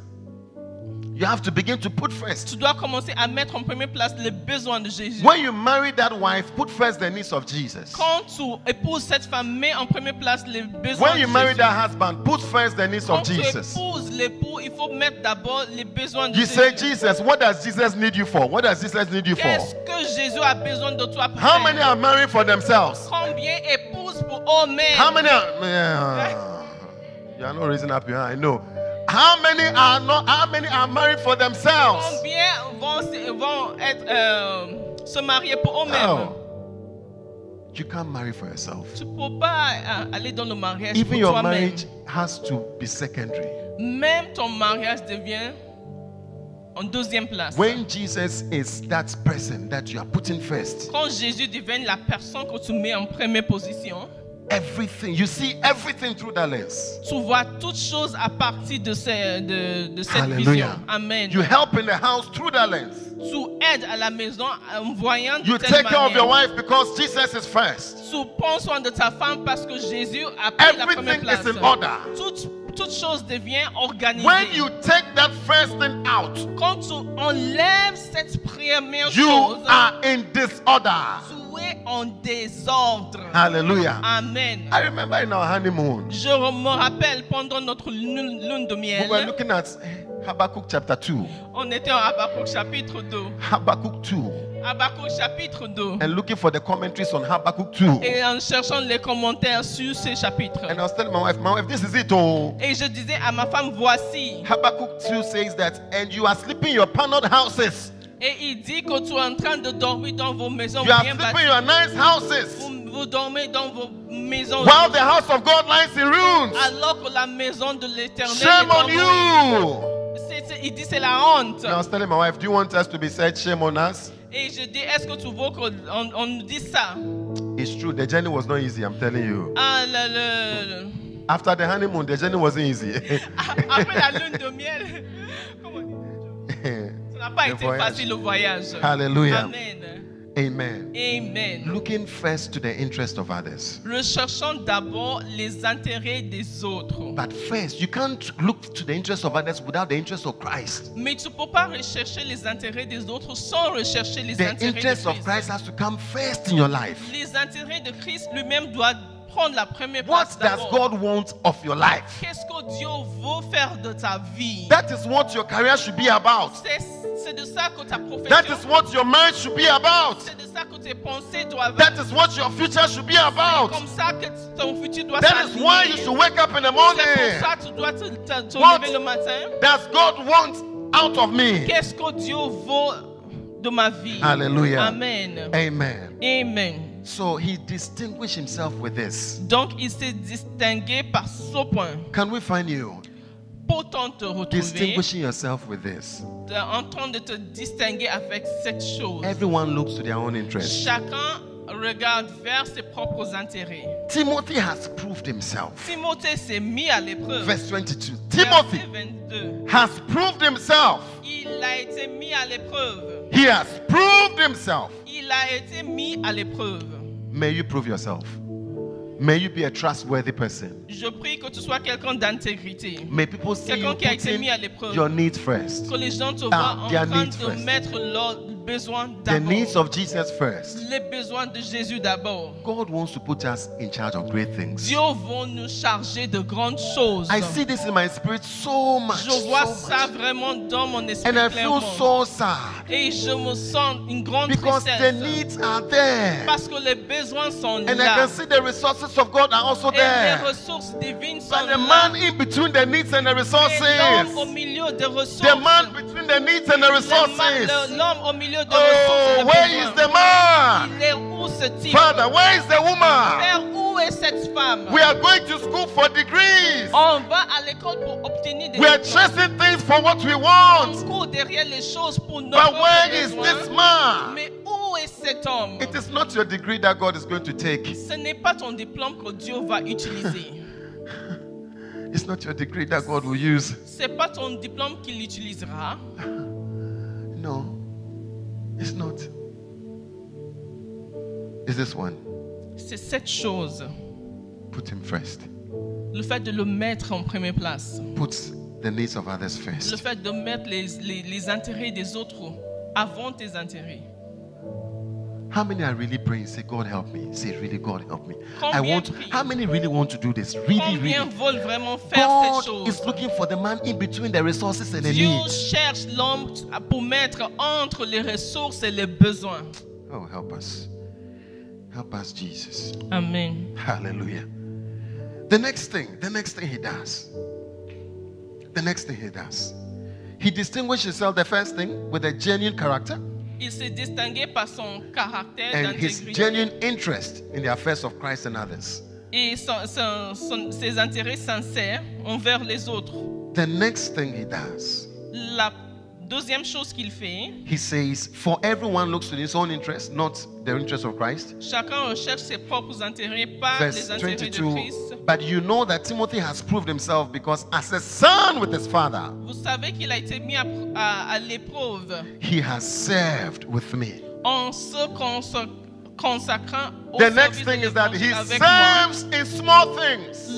You have to begin to put first. Tu dois commencer à mettre en première place les besoins de Jésus. When you marry that wife, put first the needs of Jesus. Quand tu épouses cette femme, mets en première place les besoins When you de marry Jésus. that husband, put first the needs Quand of tu Jesus. épouses l'époux, il faut mettre d'abord les besoins de You say, Jésus. Jesus, what does Jesus need you for? What does Jesus need you for? Qu'est-ce que Jésus a besoin de toi pour How many faire? are married for themselves? Combien épouses pour eux-mêmes? How many are? Yeah. You are not raising up your hand. I know. How many are not? How many are married for themselves? Combien vont être se marier pour eux-mêmes? Oh. You can't marry for yourself. Tu ne peux pas aller dans le mariage Even pour your toi-même. marriage has to be secondary. Même ton mariage devient en deuxième place. When Jesus is that person that you are putting first, Quand Jésus devient la personne que tu mets en première position, everything, you see everything through that lens. tu vois toutes choses à partir de cette Hallelujah. vision. Amen. You help in the house through that lens. Tu aides à la maison en voyant de You telle take care of your manière. wife because Jesus is first. Tu prends soin de ta femme parce que Jésus a pris la première Everything place. is in order. Toute chose devient organisée. When you take that first thing out, Quand tu enlèves cette première you chose, are in disorder. tu es en désordre. Hallelujah. Amen. I remember in our honeymoon, Je me rappelle pendant notre lune de we miel, were looking at Habakkuk chapter 2. on était en Habakkuk chapitre 2. Habakkuk 2. Habakkuk chapitre 2. And looking for the commentaries on Habakkuk 2. Et en cherchant les commentaires sur ce chapitre. And I was telling my wife, this is it. Oh. Et je disais à ma femme, voici. Habakkuk 2 says that, and you are sleeping in your paneled houses. Et il dit que tu es en train de dormir dans vos maisons You are bien sleeping in bâties. your nice houses. Vous dormez dans vos maisons. While the house of God lies in ruins. Alors que la maison de l'Éternel Shame est en on ruine. you. il dit c'est la honte. And I was telling my wife, do you want us to be said shame on us? Et je dis, est-ce que tu veux qu'on nous dise ça? It's true. The journey was not easy, I'm telling you. Ah, After the honeymoon, the journey wasn't easy. après la lune de miel, comment on dit? Ça n'a pas Le été voyage. facile le voyage. Hallelujah. Amen. Amen. Amen. Looking first to the interest of others. Recherchons d'abord les intérêts des autres. But first, you can't look to the interest of others without the interest of Christ. Mais tu ne peux pas rechercher les intérêts des autres sans rechercher les The intérêts de interest of Christ. Christ has to come first in your life. Les intérêts de Christ lui-même doivent prendre la première What place does d'abord. God want of your life? Qu'est-ce que Dieu veut faire de ta vie? That is what your career should be about. C'est de ça que ta That profession, is what your marriage should be about. c'est de ça que tes pensées doivent That is what your future should be about. comme ça que ton futur doit That is why you s'aligner. should wake up in the C'est morning. pour ça que tu dois te What lever le matin. does God want out of me? Qu'est-ce que Dieu veut de ma vie? Hallelujah. Amen. Amen. Amen. So he distinguished himself with this. Donc, il s'est distingué par ce point. Can we find you Pourtant te retrouver distinguishing yourself with this? en train de te distinguer avec cette chose. Everyone looks to their own interest. Chacun regarde vers ses propres intérêts. Timothy has proved himself. Timothée s'est mis à l'épreuve. Verse 22. Verset Timothy 22. has proved himself. Il a été mis à l'épreuve. He has proved himself. Il a été mis à l'épreuve. May you prove yourself. May you be a trustworthy person. Je prie que tu sois quelqu'un d'intégrité. May people see you Quelqu'un qui a été mis à putting l'épreuve. your needs first. Que les gens te Ah, voient en their train needs de first. mettre leurs besoins The d'abord. needs of Jesus first. Les besoins de Jésus d'abord. God wants to put us in charge of great things. Dieu va nous charger de grandes choses. I see this in my spirit so much. Je vois so ça much. vraiment dans mon esprit And I feel clairement. so sad Et je me sens une grande because the tristesse. needs are there. Parce que les besoins sont And I là. can see the resources of God are also Et les there. ressources divines sont But the là. man in between the needs and the Et l'homme au resources. milieu des ressources. The man between the needs and the resources. L'homme au milieu des Oh, ressources. et des where is besoins. the man? Il est où ce type? Father, where is the woman? Père, où est cette femme? We are going to school for degrees. On va à l'école pour obtenir des We are diplômes. chasing things for what we On want. court derrière les choses pour nos But propres where is besoins. this man? Mais où est cet homme? It is not your degree that God is going to take. Ce n'est pas ton diplôme que Dieu va utiliser. It's not your degree that God will use. C'est pas ton diplôme qu'il utilisera. No, it's not. It's this one. C'est cette chose. Put him first. Le fait de le mettre en première place. Put the needs of others Le first. fait de mettre les intérêts des autres avant tes intérêts. How many are really praying? Say, God help me. Say, really, God help me. I Combien want. prient? How many really want to do this? Really, Combien really. veulent vraiment faire God cette chose? is looking for the man in between the resources and the Dieu needs. cherche l'homme pour mettre entre les ressources et les besoins. Oh, help us. Help us, Jesus. Amen. Hallelujah. The next thing he does. The next thing he does. He distinguished himself, the first thing, with a genuine character Il s'est distingué par son caractère and his d'intégrité genuine interest in the affairs of Christ and others. et ses intérêts sincères envers les autres. The next thing he does, La deuxième chose qu'il fait, he says, for everyone looks to his own interest, not the interest of Christ. chacun recherche ses propres intérêts, pas Verse les intérêts de 22, Christ. but you know that Timothy has proved himself because as a son with his father, Vous savez qu'il a été mis à l'épreuve he has served with me. en se consacrant au The next service thing de is that he l'évangile avec moi. serves in small things.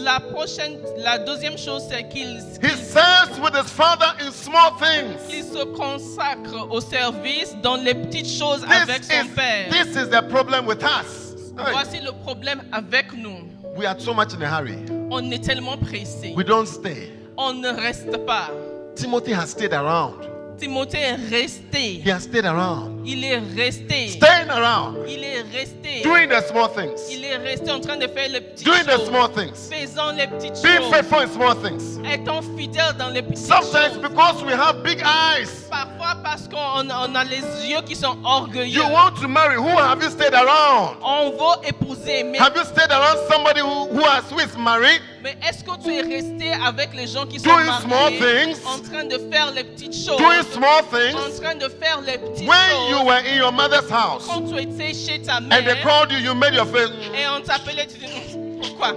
La deuxième chose, c'est qu'il He serves with his father in small things. se consacre au service dans les petites choses avec son Père. This is the problem with us. Hey, Voici le problème avec nous. we are so much in a hurry. On est tellement pressé. We don't stay. On ne reste pas. Timothy has stayed around. Timothée est resté. He has stayed around. Il est resté. Staying around. Il est resté. Doing the small things. Il est resté en train de faire les petites Doing the choses. small things. Faisant les petites Being choses. faithful in small things. Étant fidèle dans les petites Sometimes choses. because we have big eyes. Parfois parce qu'on on a les yeux qui sont orgueilleux. You want to marry. Who have you stayed around? On veut épouser, mais, Have you stayed around somebody who is married? mais est-ce que tu es resté avec les gens qui sont Doing small mariés, things. en train de faire les petites choses, Doing small en things. train de faire les petites When choses? you were in your mother's house Quand tu étais chez ta and they mère called you, you made your face. et on t'appelait, tu dis pourquoi?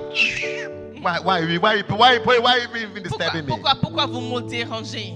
Why even disturbing me? Pourquoi vous me dérangez?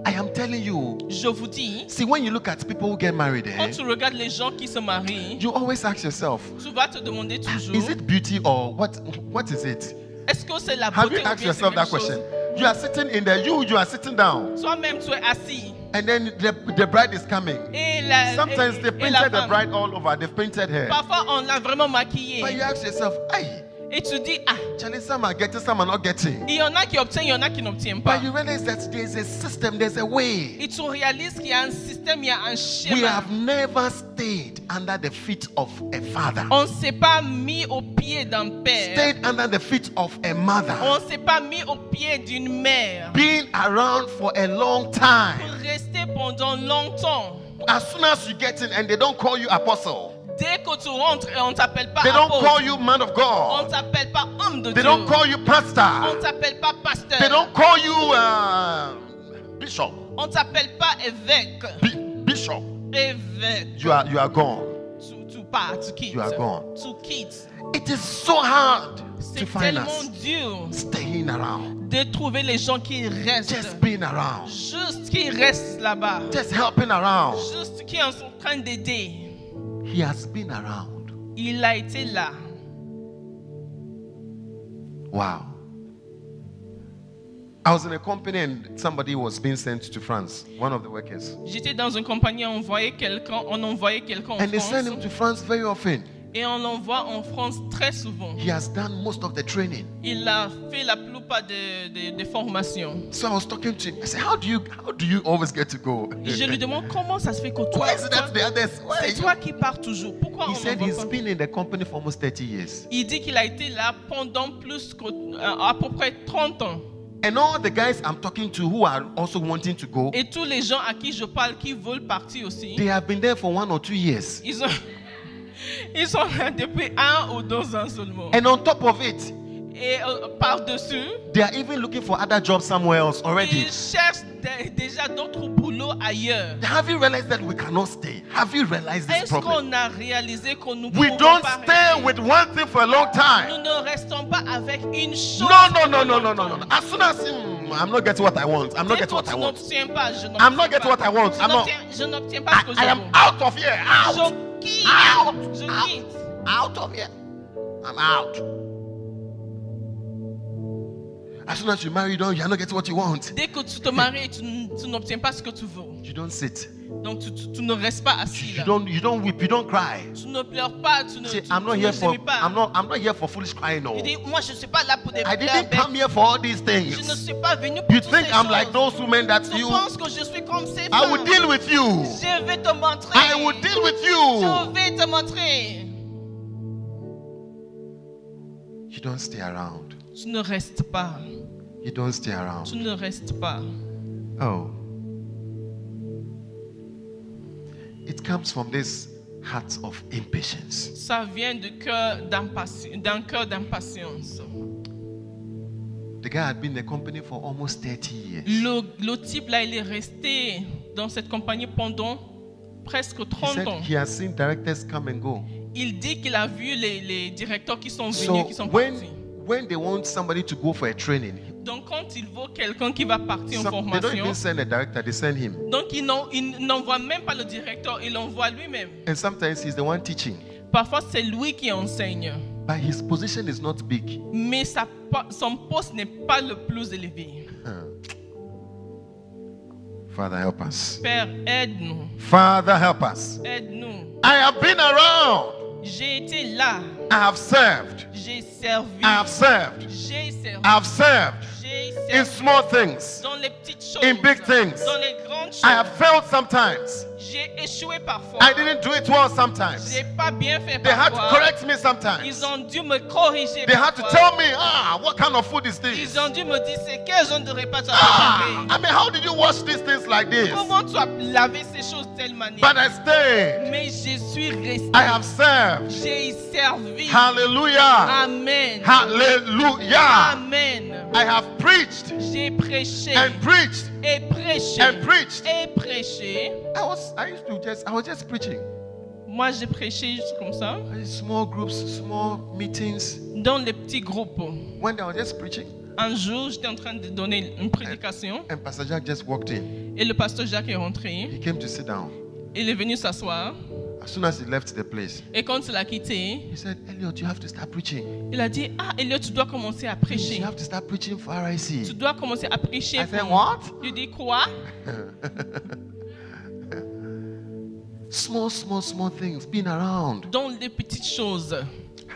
I am telling you. Je vous dis, See, when you look at people who get married, quand tu regardes les gens qui se marient, you always ask yourself, tu vas te demander toujours, is it beauty or what is it? est-ce que c'est la Have beauté you ou asked bien yourself c'est that quelque chose? question? You are sitting in there, you are sitting down, Toi-même, tu es assis. and then the bride is coming. Et la, Sometimes et- they et la painted the femme. bride all over, they've painted her. Parfois, on l'a vraiment maquillée. But you ask yourself, hey, Et tu dis, ah, Charlie, some are getting, some are not getting. il y en a qui obtiennent, il y en a qui n'obtiennent pas. But you realize that there's a system, there's a way. Et tu réalises qu'il y a un système, il y a un We schéma. have never stayed under the feet of a father, On ne s'est pas mis au pied d'un père. stayed under the feet of a mother, On ne s'est pas mis au pied d'une mère. being around for a long time. Pour rester pendant longtemps. As soon as you get in and they don't call you apostle, Dès que tu rentres, on ne t'appelle pas they don't apôtre. call you man of On God, ne t'appelle pas homme de they Dieu. don't call you On ne pastor, t'appelle pas pasteur. they don't call you bishop. On ne t'appelle pas évêque. Bishop. Évêque. You are gone. Tu pars, tu quittes. You are gone. Tu quittes. It is so hard to C'est find tellement us dur staying around, de trouver les gens qui restent. just being around, Juste qui restent là-bas. just helping around. Juste qui sont en train d'aider. He has been around. Il a été là. Wow. I was in a company and somebody was being sent to France, one of the workers. J'étais dans une compagnie, on envoyait quelqu'un en And they send France. him to France very often. Et on l'envoie en France très souvent. He has done most of the training. Il a fait la plupart des formations. So I was talking to him. I said, How do you always get to go? Et je lui demande comment ça se fait que toi, Why is it that the others? Why are c'est toi you? qui pars toujours. Pourquoi He on said n'envoie he's pas? been in the company for almost 30 years. Il dit qu'il a été là pendant plus à peu près 30 ans. And all the guys I'm talking to who are also wanting to go, Et tous les gens à qui je parle qui veulent partir aussi, they have been there for 1 or 2 years. ils sont là depuis 1 ou 2 ans seulement. And on top of it, Et par-dessus, they are even looking for other jobs somewhere else already. ils cherchent déjà d'autres boulots ailleurs. Have you realized that we cannot stay? Have you realized this Est-ce problem? qu'on a réalisé que nous We pouvons don't pas stay rester? with one thing for a long Nous time. ne restons pas avec une chose. No. As soon as I'm not getting what I want, I'm not Dès getting what que I tu want. n'obtiens pas, je I'm not n'obtiens getting what I want. pas. I'm not. Je n'obtiens pas ce que I je am veux. out of here. Out. Je quitte. Out. Je Out. quitte. Out of here. I'm out. As soon as you marry, you're not getting what you want. Dès que tu te maries, tu n'obtiens pas ce que tu veux. You don't sit. Donc tu ne restes pas assis là. You don't weep. You don't cry. Tu ne pleures pas, tu ne See, tu, I'm not tu here ne for. gémis pas. I'm not here for foolish crying. No. Il dit, moi je ne suis pas là pour des I pleurs didn't come bêtes. here for all these Je ne things. suis pas venu pour You toutes think ces I'm choses. like those women that Tu you? penses que je suis comme ces I will femmes. deal with you. Je vais te montrer. I will deal with you. Je vais te montrer. You don't stay around. Tu ne restes pas. You don't stay around. Tu ne restes pas. Oh. It comes from this heart of impatience. Ça vient d'un cœur d'impatience. The guy had been in the company for almost 30 years. Le type là, il est resté dans cette compagnie pendant presque He 30 said ans. he has seen directors come and go. Il dit qu'il a vu les directeurs qui sont venus, So qui sont partis. when they want somebody to go for a training, Donc quand il voit quelqu'un qui va partir en they don't formation, even send a director, they send him. donc il n'envoie même pas le directeur, il l'envoie lui-même. And sometimes he's the one teaching. Parfois c'est lui qui enseigne, But his position is not big. mais son poste n'est pas le plus élevé. Father, help us. Père, aide-nous, Father, help us. aide-nous. I have been around. J'ai été là, I have served. j'ai servi, I have served. j'ai servi, I have served j'ai in servi small things. dans les petites choses, in big things. dans les grandes choses. I have failed sometimes. J'ai échoué parfois. I didn't do it well sometimes. J'ai pas bien fait They had to parfois. correct me sometimes. Ils ont dû me corriger They had to parfois. tell me, what kind of food is this? Ils ont dû me dire c'est quel genre de repas tu as I préparé. mean, how did you wash these things like this? Comment tu as lavé ces choses de telle manière. But I stayed. Mais je suis resté. I have served. J'ai servi. Hallelujah. Amen. Hallelujah. Amen. I have preached J'ai prêché and preached et prêché and preached. et prêché. I was just preaching. Moi, j'ai prêché juste comme ça, Small groups, small meetings. dans les petits groupes. One day I was just preaching, Un jour, j'étais en train de donner une prédication and Pastor Jack just walked in. et le pasteur Jacques est rentré. He came to sit down. Il est venu s'asseoir As soon as he left the place, et quand il a quitté, he said, Elliot, you have to start preaching. il a dit « Ah, Elliot, tu dois commencer à You prêcher. have to start preaching for Tu RIC. dois commencer à prêcher. I said, pour- what? Je dis quoi? Small things, being around. Dans les petites choses.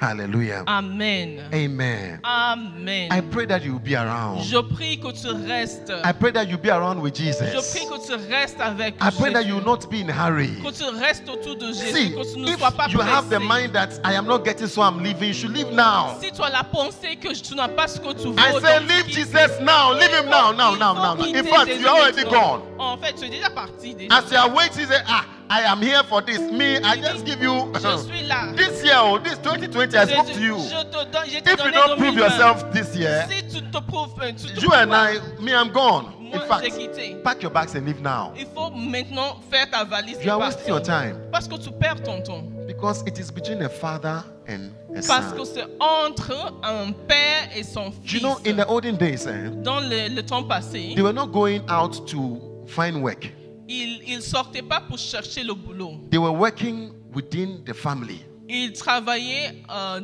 Hallelujah. Amen. Amen. Amen. I pray that you will be around. Je prie que tu restes. I pray that you be around with Je Jesus. prie que tu restes avec I pray that Jésus. you will not be in a hurry. Que tu restes autour de Jésus. See, Que tu ne if sois pas you have the pressé. mind that I am not getting, so I'm leaving, you should leave now. Si tu as la pensée que tu n'as pas ce que tu veux, I say, donc leave quitte. Jesus now. Leave him now, now, Il now, faut now. quitter In fact, Jésus you're already maintenant. gone. En fait, tu es déjà parti déjà. As you are waiting, say, I am here for this. Me, I just give you Je suis là. this year, this 2020, I spoke to you. Je te donne, je t'ai If you donné don't prove 2020. yourself this year, Si tu te prouves, tu te you prouves and pas, I, me, I'm gone. moi, In fact, j'ai quitté. pack your bags and leave now. Il faut maintenant faire ta valise et You are wasting your partir. time Parce que tu perds ton temps. because it is between a father and a Parce que son. c'est entre un père et son You fils. know, in the olden days, Dans le temps passé, they were not going out to find work. ils ne sortaient pas pour chercher le boulot. They were working within the family. Ils travaillaient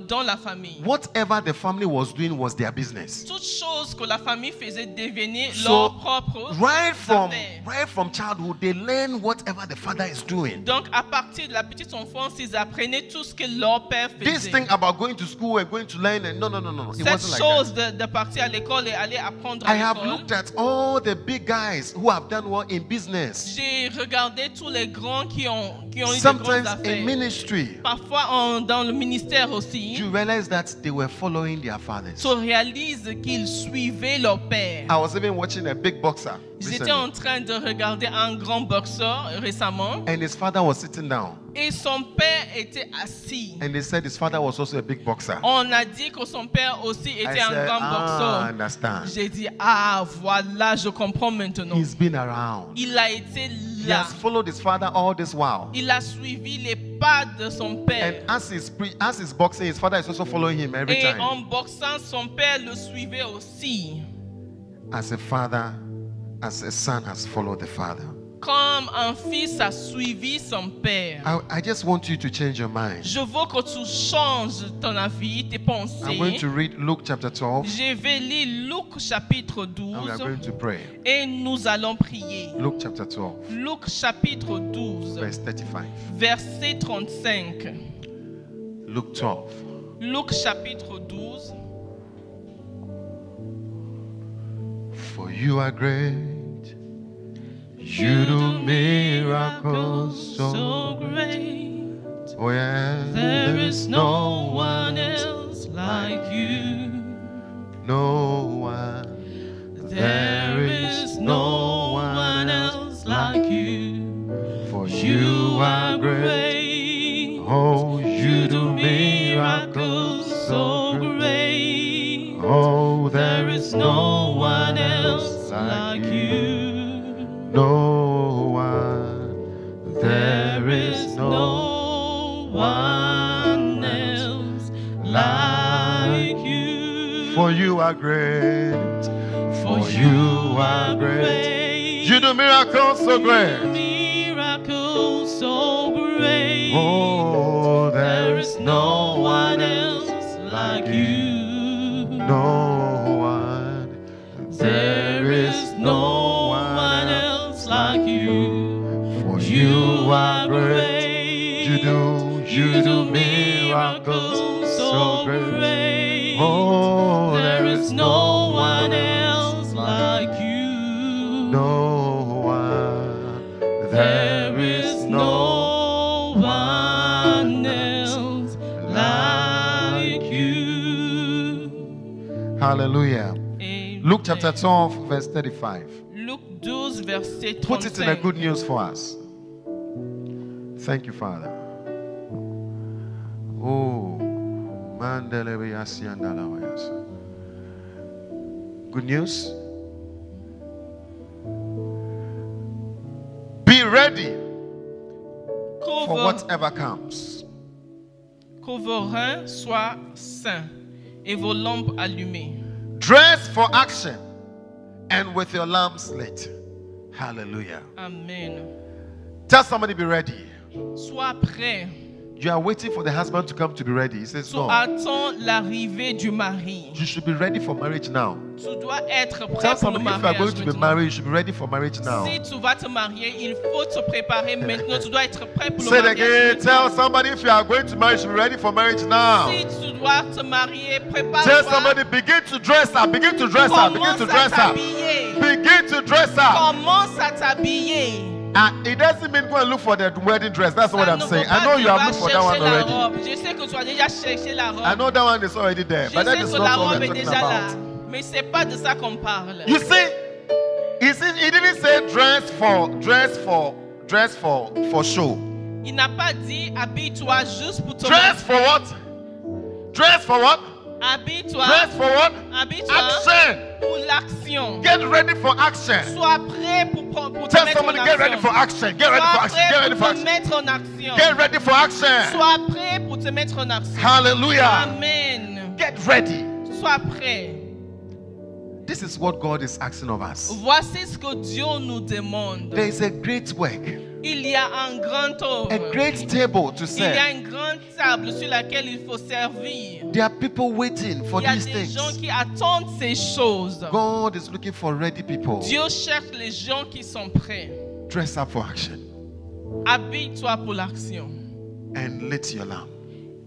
dans la famille. Whatever the family was doing was their business. Toutes choses que la famille faisait devenaient So, leur propre right affaire. from childhood, they learn whatever the father is doing. Donc, à partir de la petite enfance, ils apprenaient tout ce que leur père This faisait. thing about going to school and going to learn and no. It Cette wasn't like chose that. de partir à l'école et aller apprendre I à have l'école. looked at all the big guys who have done well in business. J'ai regardé tous les grands qui ont eu de grandes Sometimes in affaires. ministry, Parfois dans le ministère aussi. you realize that they were following their fathers. Tu réalises qu'ils suivaient leur père. I was even watching a big boxer J'étais en recently, train de regarder un grand boxeur récemment and his father was sitting down, et son père était assis. and they said his father was also a big boxer. On a dit que son père aussi I était un said, grand I boxeur. understand. J'ai dit, ah voilà, je comprends maintenant. He's been around. Il a été He là. has followed his father all this while. Il a suivi les pas de son And père. as he's boxing, his father is also following him every Et time. en boxant, son père le suivait aussi. As a father, as a son has followed the father. Comme un fils a suivi son père. I just want you to change your mind. Je veux que tu changes ton avis, tes I'm going pensées. to read Luke chapter 12, Je vais lire Luc chapitre and we are 12 going to pray. et nous allons prier. Luke chapter 12, Luc chapitre 12, verse 35. verset 35. Luke 12. Luc chapitre 12. For you are great. You do miracles so great. Oh yeah. There is no one else like you. No one. There is no one else like you. For You are great. Oh, You do miracles so great. Oh, There is no one else like you. No one. There is no one else like you. For you are great. For you are great. You do miracles so great. Miracles so great. Oh, There is no one else like you. No one. There is no one else like you. For You are great. You do miracles so great. Oh, There is no one else like you. No one. There is no one else like you. Hallelujah. Amen. Luke chapter 12, verse 35. Luc 12, verset Put it in a 35. good news for us. Thank you, Father. Oh, good news. Be ready for whatever comes. Que vos reins soient sains et vos lampes allumées. Dress for action and with your lamps lit. Hallelujah. Amen. Tell somebody, be ready. Sois prêt. You are waiting for the husband to come to be ready. He says, no. Attends l'arrivée du mari. You should be ready for marriage now. Tu dois être prêt Tell pour le somebody, if you are going mariage to be maintenant. married, you should be ready for marriage now. Si tu vas te marier, il faut te préparer maintenant. Tu dois être prêt pour le Say it mariage again. maintenant. Tell somebody, if you are going to marry, you should be ready for marriage now. Si tu dois te marier, Tell prépare-toi. somebody, begin to dress up. Begin to dress up. Begin to Commence à dress up. t'habiller. Begin to dress up. Commence à t'habiller. It doesn't mean go and look for the wedding dress. That's what Ça I'm ne veut saying. pas I know que you tu have vas looked for that one chercher la already. robe. Je sais que tu as déjà cherché la robe. I know that one is already there, Je but that sais is que not la what robe we're est talking déjà là. about. Mais c'est pas de ça qu'on parle. You see, he didn't say dress for show. Il n'a pas dit habille-toi juste pour te Dress for what? Dress for what? Habille-toi. Dress for what? Habille-toi Action. pour l'action. Get ready for action. Sois prêt pour te Tell mettre somebody, en get ready action. for action. Get ready for Sois action. prêt Get ready for pour te action. mettre en action. Get ready for action. Sois prêt pour te mettre en action. Hallelujah. Amen. Get ready. Sois prêt. This is what God is asking of us. Voici ce que Dieu nous demande. There is a great work, Il y a un grand œuvre. a great table to Il y a serve. une grande table sur laquelle il faut servir. There are people waiting for Il y a these des things. gens qui attendent ces choses. God is looking for ready people. Dieu cherche les gens qui sont prêts. Dress up for action Habille-toi pour l'action. and lit your lamp.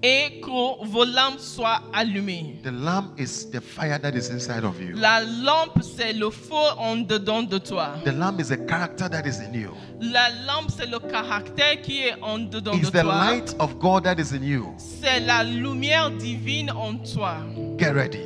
Et que vos lampes soient allumées. The lamp is the fire that is inside of you. La lampe, c'est le feu en dedans de toi. The lamp is a character that is in you. La lampe, c'est le caractère qui est en dedans It's de the toi. light of God that is in you. C'est la lumière divine en toi. Get ready.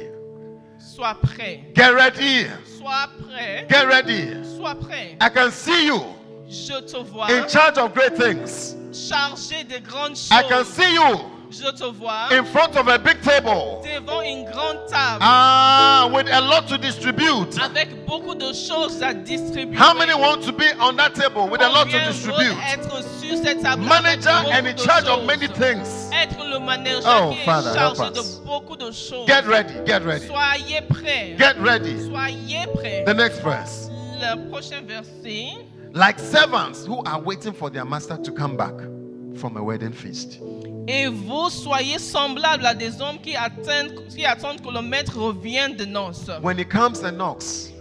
Sois prêt. Get ready. Sois prêt. Get ready. Sois prêt. I can see you Je te vois in charge of great things. chargé de grandes I can choses. see you Je te vois in front of a big table. devant une grande table With a lot to distribute. avec beaucoup de choses à distribuer. How many want to be on that table with a lot to Combien distribute? veulent être sur cette table Manager avec and beaucoup in de charge of choses? many things. Être le manager Oh, qui est Father, help chargé us. de beaucoup de choses. Get ready, get ready. Soyez prêts. Get ready. Soyez prêts. The next verse. Le prochain verset. Like servants who are waiting for their master to come back from a wedding feast. Et vous soyez semblables à des hommes qui attendent que le maître revienne de noces, When he comes and knocks,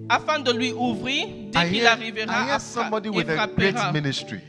afin de lui ouvrir dès qu'il I arrivera, hear somebody il with a great frappera. ministry.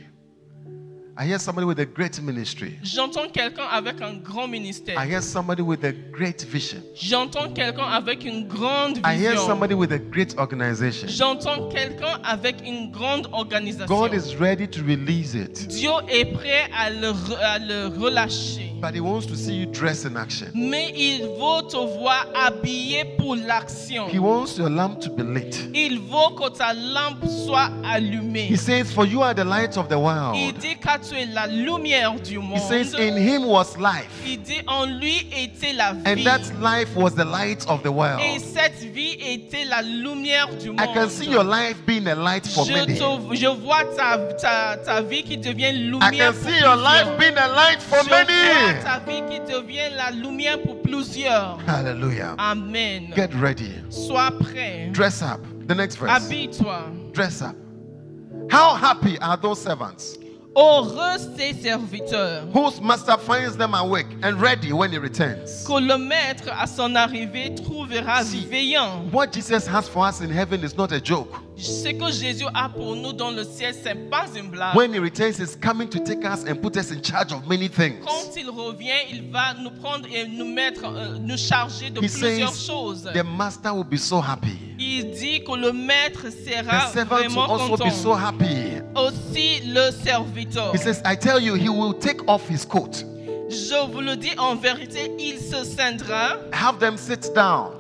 I hear somebody with a great ministry. J'entends quelqu'un avec un grand ministère. I hear somebody with a great vision. J'entends quelqu'un avec une grande I hear vision. somebody with a great organization. J'entends quelqu'un avec une grande organisation. God is ready to release it, Dieu est prêt à le relâcher. but he wants to see you dress in action. Mais il veut te voir habillé pour l'action. He wants your lamp to be lit. Il veut que ta lampe soit allumée. He says, for you are the light of the Il world. dit que tu es la lumière du monde. He says, in him was life, Il dit en lui était la and vie. that life was the light of the Et world. cette vie était la lumière du monde. I can see your life being a light for many. Je vois ta vie qui devient I lumière can pour see your life plusieurs. being a light for Je vois many. ta vie qui devient la lumière pour plusieurs. Hallelujah. Amen. Get ready. Sois prêt. Dress up. The next verse. Habille-toi. Dress up. How happy are those servants Heureux ses serviteurs, whose master finds them awake and ready when he returns. que le maître à son arrivée trouvera See, veillant. what Jesus has for us in heaven is not a joke. Ce que Jésus a pour nous dans le ciel, c'est pas une blague. When he returns, he's coming to take us and put us in charge of many things. Quand il revient, il va nous prendre et nous mettre, nous charger de He plusieurs says choses. the master will be so happy. Il dit que le maître The sera servant will vraiment also be so content. happy. Aussi le serviteur. He says, I tell you, he will take off his coat, Je vous le dis en vérité, il se scindra, have them sit down,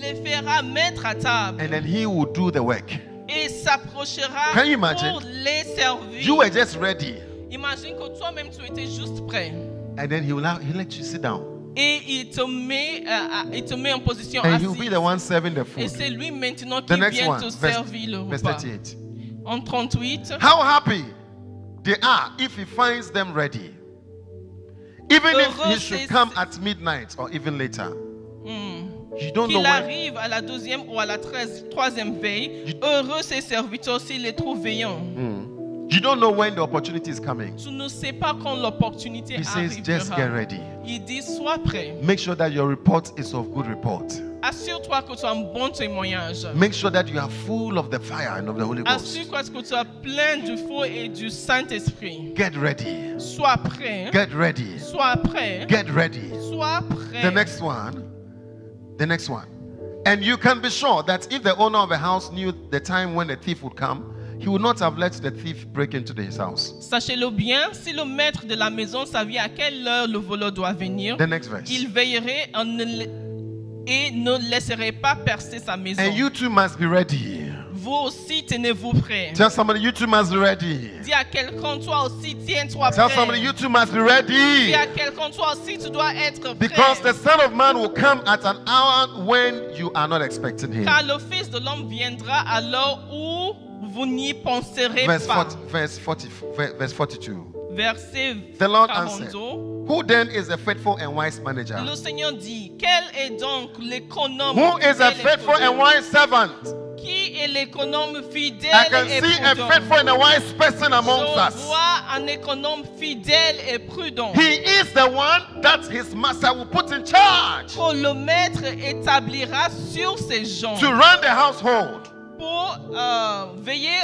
les fera mettre à table and then he will do the work. et s'approchera Can you imagine? pour les servir. You were just ready, Imagine que toi-même tu étais juste prêt. and then he'll let you sit down, Et il te met en position and he'll be assise. the one serving the Et food. c'est lui maintenant The qui next vient one, te verse servir le repas. 38. En 38, How happy they are if he finds them ready, even if he should come at midnight or even later. You don't know qu'il when. arrive à la deuxième ou à la troisième veille, heureux ses serviteurs s'ils les trouvent veillants. You don't know when the opportunity is coming. Tu ne sais pas quand l'opportunité He says, just get arrivera. ready. Il dit, sois prêt. Make sure that your report is of good report. Assure-toi que tu as un bon témoignage. Make sure that you are full of the fire and of the Holy Ghost. Assure-toi que tu es plein du feu et du Saint-Esprit. Get ready. Sois prêt. Get ready. Sois prêt. Get ready. Sois prêt. The next one. The next one. And you can be sure that if the owner of a house knew the time when the thief would come, he would not have let the thief break into his house. Sachez-le bien, si le maître de la maison savait à quelle heure le voleur doit venir, The next verse. il veillerait et ne laisserait pas percer sa maison. And you too must be ready. Vous aussi, tenez-vous prêts. Tell somebody, you too must be ready. Dis à quelqu'un, toi aussi, tiens-toi Tell somebody, prêt. you too must be Dis ready. à quelqu'un, toi aussi, tu dois être Because the prêt. Son of Man will come at an hour when you are not expecting him. Car le Fils de l'homme viendra à l'heure où vous n'y penserez Verse pas. 42. Verset The Lord answered, 42. who then is a faithful and wise manager? Le Seigneur dit, quel est donc l'économe Who is a fidèle et faithful and prudent? wise servant? Qui est l'économe fidèle I can et see a prudent? faithful and a wise person amongst Je us. vois un économe fidèle et prudent. He is the one that his master will put in charge Que le maître établira sur ses gens to run the household, pour veiller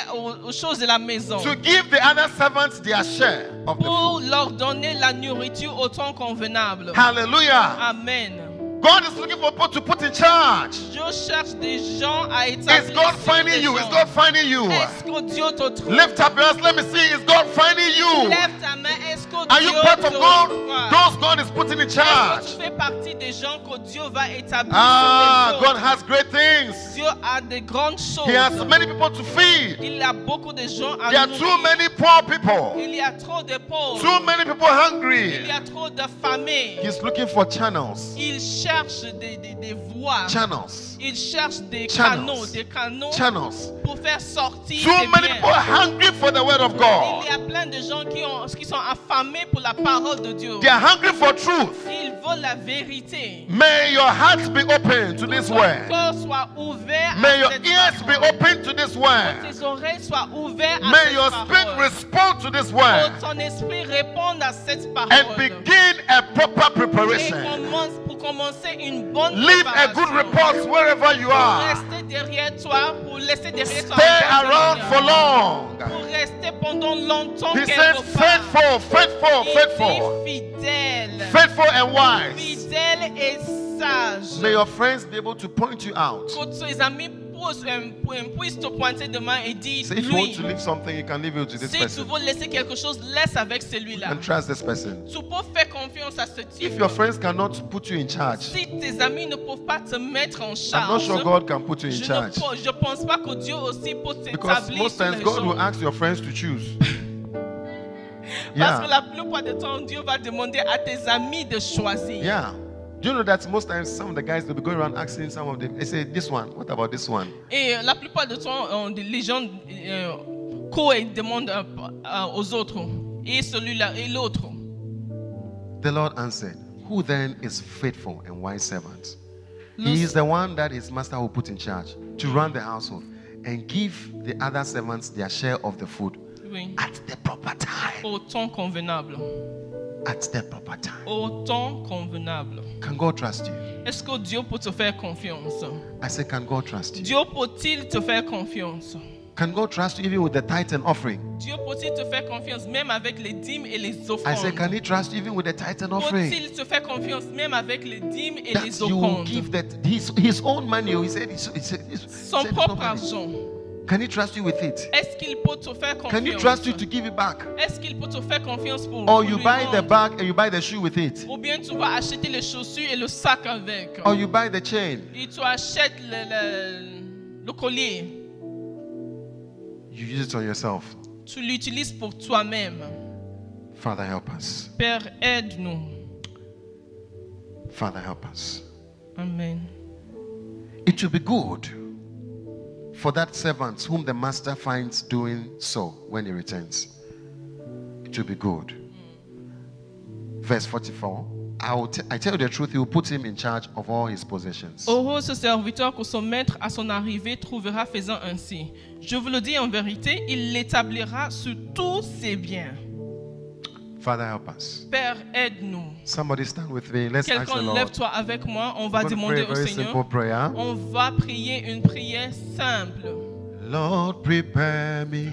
aux choses de la maison, to give the other servants their share of the pour food. leur donner la nourriture au temps convenable. Hallelujah. Amen. God is looking for people to put in charge. Dieu cherche des gens à Is établir God sur finding des you? Is gens. God finding you? Est-ce que Dieu te trouve? Lift up your hands. Let me see. Is God finding you? Lève ta main. Est-ce que Are you Dieu part te of God? trouve? Those God is putting in Est-ce charge. que tu fais partie des gens que Dieu va établir Ah, sur les God autres? has great things. Dieu a de grandes choses. He has many people to feed. Il y a beaucoup de gens à There are nourrir. too many poor people. Il y a trop de pauvres. Too many people Il hungry. y a trop de familles. He's looking for channels. Il cherche des voies. Channels. Il cherche des Channels. canaux Channels. pour faire sortir Too ses many biens. people are hungry for the word of Il God. y a plein de gens qui sont affamés pour la parole de Dieu. They are hungry for truth. Ils veulent la vérité. May your hearts be open to this Ton word. cœur soit ouvert May à your cette ears be parole. open to this word. Tes oreilles soient ouvertes à May cette your spirit parole. respond to this Que word ton esprit réponde à cette and parole. begin a proper Et preparation. pour commencer une bonne Leave a good préparation. report wherever you are. Rester derrière toi, pour laisser derrière toi. Stay un bon around for témoignage. long. Pour rester pendant longtemps He quelque says part. faithful, faithful, Il faithful, dit fidèle. faithful and wise. Fidèle et sage. May your friends be able to point you out. Que tes amis puissent te pointer de main et dire, So if you want lui, to leave something, you can leave it to this si tu person veux laisser quelque chose, laisse avec celui-là. and trust this person. Tu peux faire confiance à ce type. If your friends cannot put you in charge, Si tes amis ne peuvent pas te mettre en I'm not charge, sure God can put you in je charge. ne pense pas que Dieu aussi peut Because t'établir most sur times les God will gens. ask your friends to choose. Parce que Yeah. la plupart du temps, Dieu va demander à tes amis de choisir. Yeah. Do you know that most times some of the guys they'll be going around asking some of them, they say, this one, what about this one? Et la plupart du temps, les gens demandent aux autres. Et celui-là et l'autre. The Lord answered, who then is faithful and wise servant? He is the one that his master will put in charge to run the household and give the other servants their share of the food Oui. at the proper proper time. au temps convenable. At the proper time. Au temps convenable. Can God trust you? Est-ce que Dieu peut te faire confiance? I say, can God trust you? Dieu peut-il te faire confiance? Can God trust you even with the tithe and offering? Dieu peut-il te faire confiance même avec les dîmes et les I offrandes? say, can He trust you even with the tithe and offering? Peut-il te faire confiance même avec les dîmes et That les you will offrandes? give that his own money. He said, Son propre argent. Can He trust you with it? Est-ce qu'il peut te faire confiance? Can you trust you to give it back? Est-ce qu'il peut te faire confiance pour Or you lui buy the rendre? bag and you buy the shoe with it? Ou bien tu vas acheter les chaussures et le sac avec. Or you buy the chain? Et tu achètes le collier. You use it on yourself. Tu l'utilises pour toi-même. Father, help us. Père, aide-nous. Father, help us. Amen. It will be good for that servant whom the master finds doing so when he returns. It will be good. Verse 44. I tell you the truth, he will put him in charge of all his possessions. Heureux ce serviteur que son maître à son arrivée trouvera faisant ainsi. Je vous le dis en vérité, il l'établira sur tous ses biens. Father, help us. Père, aide-nous. Somebody stand with me. Let's ask the Quelqu'un Lord. lève-toi avec moi. On va We're going to demander pray a au very Seigneur. simple prayer. On va prier une prière simple. Lord, prepare me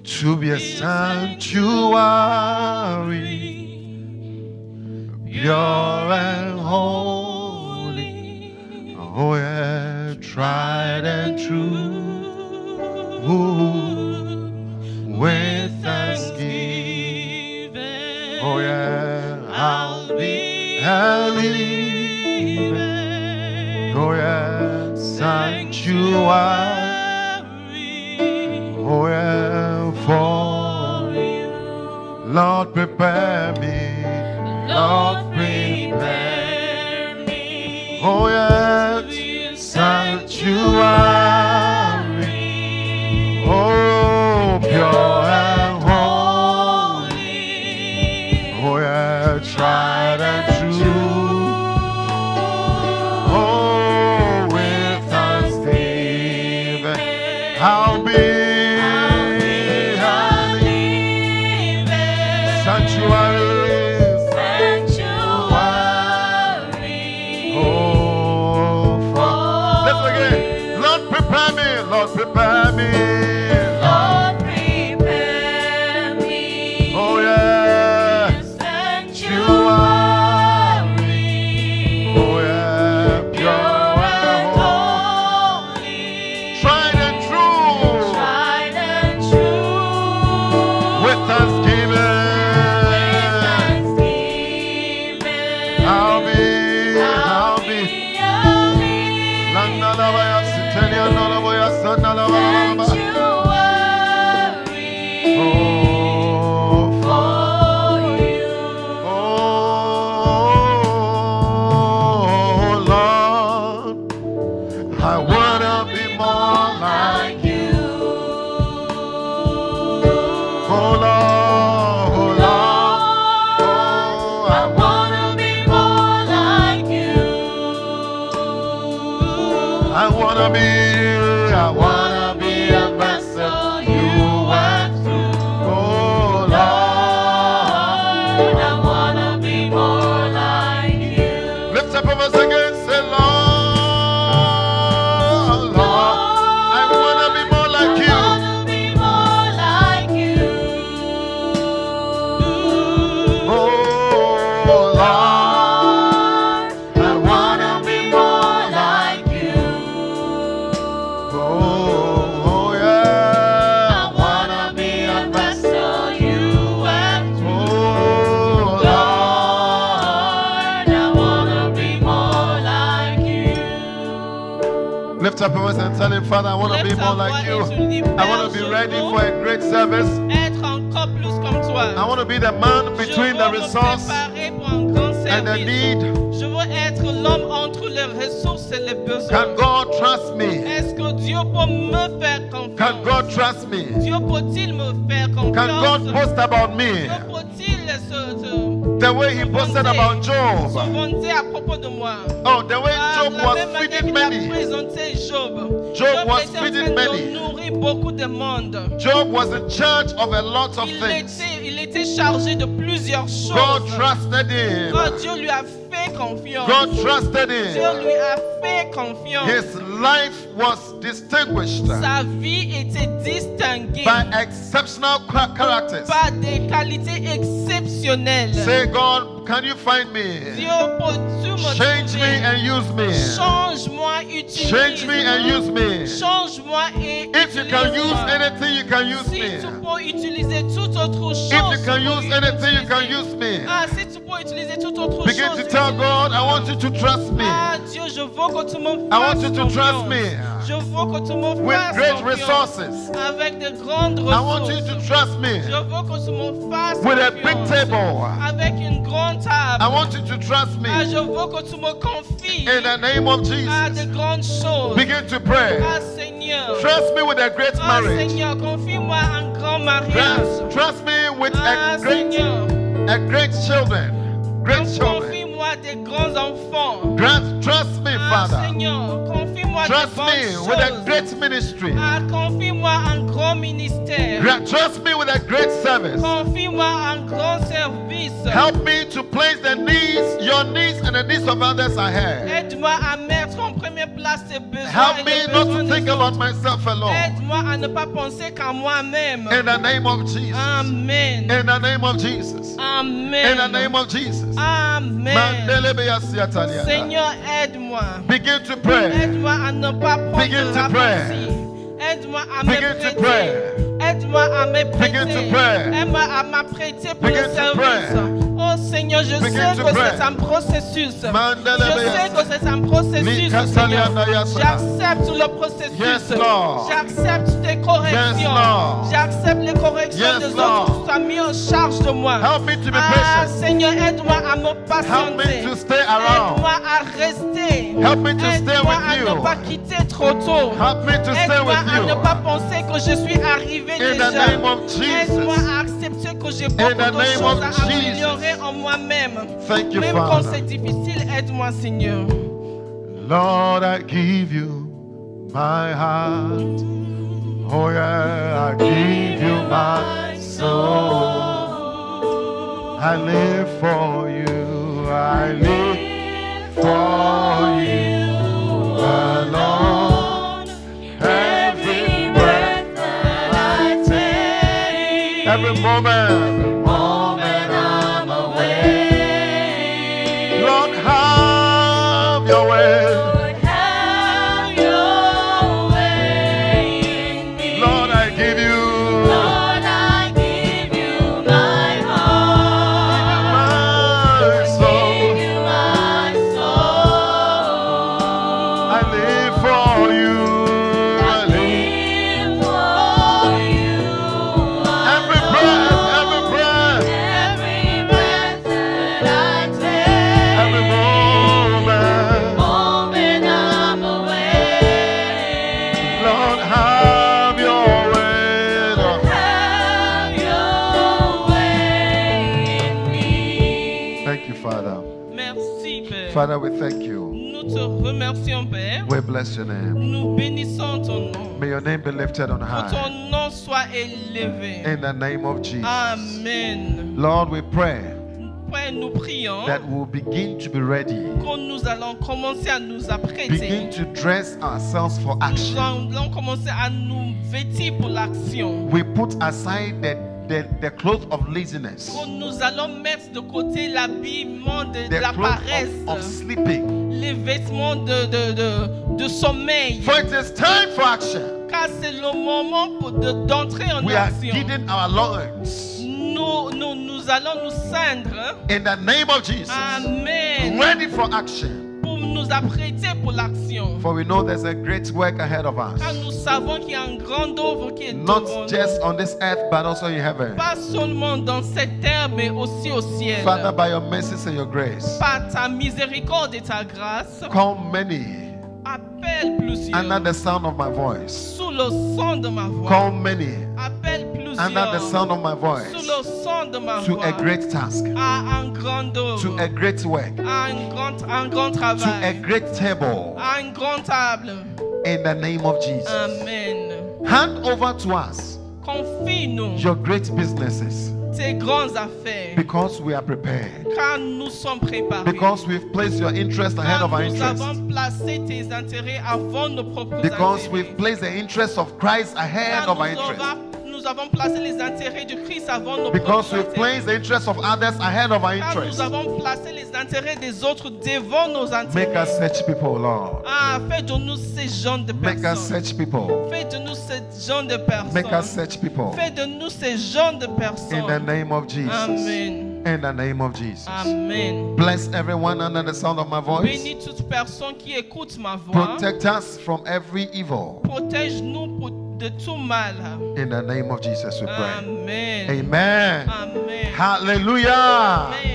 to be a sanctuary, pure and holy, oh yeah, tried and true. With thanksgiving, oh yeah, I'll be a living, oh yeah, sanctuary, oh yeah, for you. Lord, prepare me, Lord, prepare me, oh yeah, sanctuary, oh pure and holy, oh yeah, tried and true. Oh, with thanksgiving, I'll be a living sanctuary. Oh, let's again. Lord, prepare me. Lord, prepare me. Lord, prepare me. Oh yeah. Sanctuary. Oh yeah. Pure and holy. Tried and true. Tried and true. With thanksgiving. Thanksgiving. I'll be. a sanctuary Oh, for you. oh, Lord, I wanna be more like you. Oh, Lord, I wanna be more like you. I wanna be a vessel you went through. Oh, Lord, I wanna be more like you. lift up of us again, say, Lord, Lord, I wanna be more like you. I wanna be more like you. Oh, Lord, I wanna be more like you. oh, yeah. I wanna be a vessel you went through. Oh, Lord, I wanna be more like you. lift up your voice and tell him, Father, I want to be Lève ta more voix like et you. tu lui dis, I want to Père, be je ready veux for a great service. être encore plus comme toi. I want to be the man Je between veux the me resource préparer pour un grand and the service. need. Je veux être l'homme entre les ressources et les besoins. Can God trust me? Est-ce que Dieu peut me faire Can confiance? God trust me? Dieu peut-il me faire Can God confiance? boast about me? Dieu peut-il se The way he boasted about Job. se vanter à propos de moi. Oh, the way Job La was même manière feeding qu'il a many. présenté Job. Job was était en feeding train many. de nourrir beaucoup de monde. Job was in charge of a lot of things. Il était chargé de plusieurs choses. God trusted him. Oh, Dieu lui a fait confiance. God trusted Dieu him. lui a fait confiance. His life was distinguished Sa vie était distinguée by exceptional characters. par des qualités exceptionnelles. Say, God, can you find me? Dieu, peux-tu me Change me trouver? and use me. Change-moi, utilise. Change me and use me. Change-moi et If you can use utilise-moi. anything, you can use Si me. tu peux utiliser toute autre chose, If you can tu peux use anything, you can utiliser. use me. Ah, si tu peux utiliser toute autre Begin chose, to tell God, I want you to trust me. Ah, Dieu, je veux que tu me I fasses want you to trust confiance. me. Je veux que tu me With fasses great confiance. resources. Avec de grandes I want you ressources. to trust me. Je veux que tu me fasses With a big confiance. table. Avec une grande table. I want you to trust me. Ah, je veux que tu me confies In the name of à de Jesus. grandes choses. Begin to pray. Ah, Seigneur. Trust me with a great Ah, marriage. Seigneur, confie-moi un grand mariage. Trust me with Ah, Seigneur. a great children. Great children. Confie-moi des grands enfants. Trust me, Ah, Father. Seigneur, confie-moi des Trust bonnes me with a choses. great ministry. Ah, confie-moi un grand ministère. Trust me with a great service. Confie-moi un grand service. Help me to place the needs, your needs, and the needs of others ahead. Aide-moi à mettre en première place tes besoins Help et me les not besoins to des think autres. about myself alone. Aide-moi à ne pas penser qu'à moi-même. In the name of Jesus. Amen. In the name of Jesus. Amen. In the name of Jesus. Amen. Mandelebeya siataliana. Seigneur, aide-moi. Begin to pray. Aide-moi à ne pas prendre Begin de to pray. raccourcis. Aide-moi à me Begin to prêter. pray. Aide-moi à me prêter. Begin to pray. Aide-moi à m'apprêter pour Begin le to service. pray. Oh Seigneur, je Begin sais to que pray. c'est un processus. Mandela Je Beya. sais que c'est un processus, Lika Seigneur. Taliana Yasa. J'accepte le processus. Yes, Lord. J'accepte tes corrections. Yes, Lord. J'accepte les corrections Yes, des Lord. autres que tu as mis en charge de moi. Help me to be Ah, patient. Seigneur, aide-moi à me Help me patienter. to stay around. Aide-moi à rester. Help me to stay Aide-moi with à you. ne pas quitter trop tôt. Help me to stay Aide-moi with à ne you. pas penser que je suis arrivé In déjà. the name of Aide-moi Jesus. à accepter que j'ai In beaucoup the de name choses of à Jesus. améliorer en moi-même. Thank you, Même quand Father. c'est difficile, aide-moi, Seigneur. Lord, I give you my heart. Oh yeah, I give you my soul. I live for you. I live for you alone. Every breath that I take, every moment I'm away. Lord, have your way. Lord, have your way in me. Lord, I give you Lord, I give you my heart. my soul. Give you my soul. I live for you. I live. Live for you. Every breath, every breath, Every breath that I take. every moment. Moment I'm away. Lord, have your way. Lord. Have your way in me. Thank you, Father. Merci, Père. Father, we thank you. Nous te remercions, Père. We bless your name. Nous bénissons ton nom. May your name be lifted on Que high. ton nom soit élevé. In the name of Jesus. Amen. Lord, we pray Père, nous prions that we'll begin to be ready. que nous allons commencer à nous Begin apprêter. to dress ourselves for Nous action. allons commencer à nous vêtir pour l'action. We put aside the cloth of laziness, Que nous allons mettre de côté l'habillement de the la cloth paresse, of sleeping. les vêtements de sommeil. For it is time for action. Car c'est le moment d'entrer en We are action. girding our loins Nous allons nous ceindre. in the name of Jesus, Amen. ready for action. Pour nous apprêter pour l'action. For we know there's a great work ahead of us, Car nous savons qu'il y a un grand œuvre qui est not devant just nous. on this earth but also in heaven. Pas seulement dans cette terre, mais aussi au ciel. Father, by your mercies and your grace, Par ta miséricorde et ta grâce, call many appelle plusieurs. under the sound of my voice. Sous le son de ma voix, Call many appelle plusieurs. under the sound of my sous voice le son de ma to voix a great task, à un grand to œuvre, a great work, à un grand to a travail, great table à une grande table. in the name of Jesus. Amen. Hand over to us Confie-nous your great businesses tes grandes affaires, because we are prepared, car nous sommes préparés. because we've placed your interest ahead Car of our nous interest, avons placé tes intérêts avant nos propres because intérêts. we've placed the interest of Christ ahead Car of our interest, nous avons placé les intérêts de Christ avant nos because propres we've intérêts. placed the interest of others ahead of our Car nous interest. avons placé les intérêts des autres devant nos Make us intérêts. such people, Lord. Ah, fais de nous ces gens de Make us personnes. such people. Fais de nous ces gens de Make us personnes. such people. Fais de nous ces gens de In the personnes. name of Jesus. Amen. In the name of Jesus. Amen. Bless everyone under the sound of my voice. Bénis toute personne qui écoute ma voix. Protect us from every evil. Protège-nous de tout mal. In the name of Jesus we pray. Amen. Amen. Amen. Hallelujah. Amen.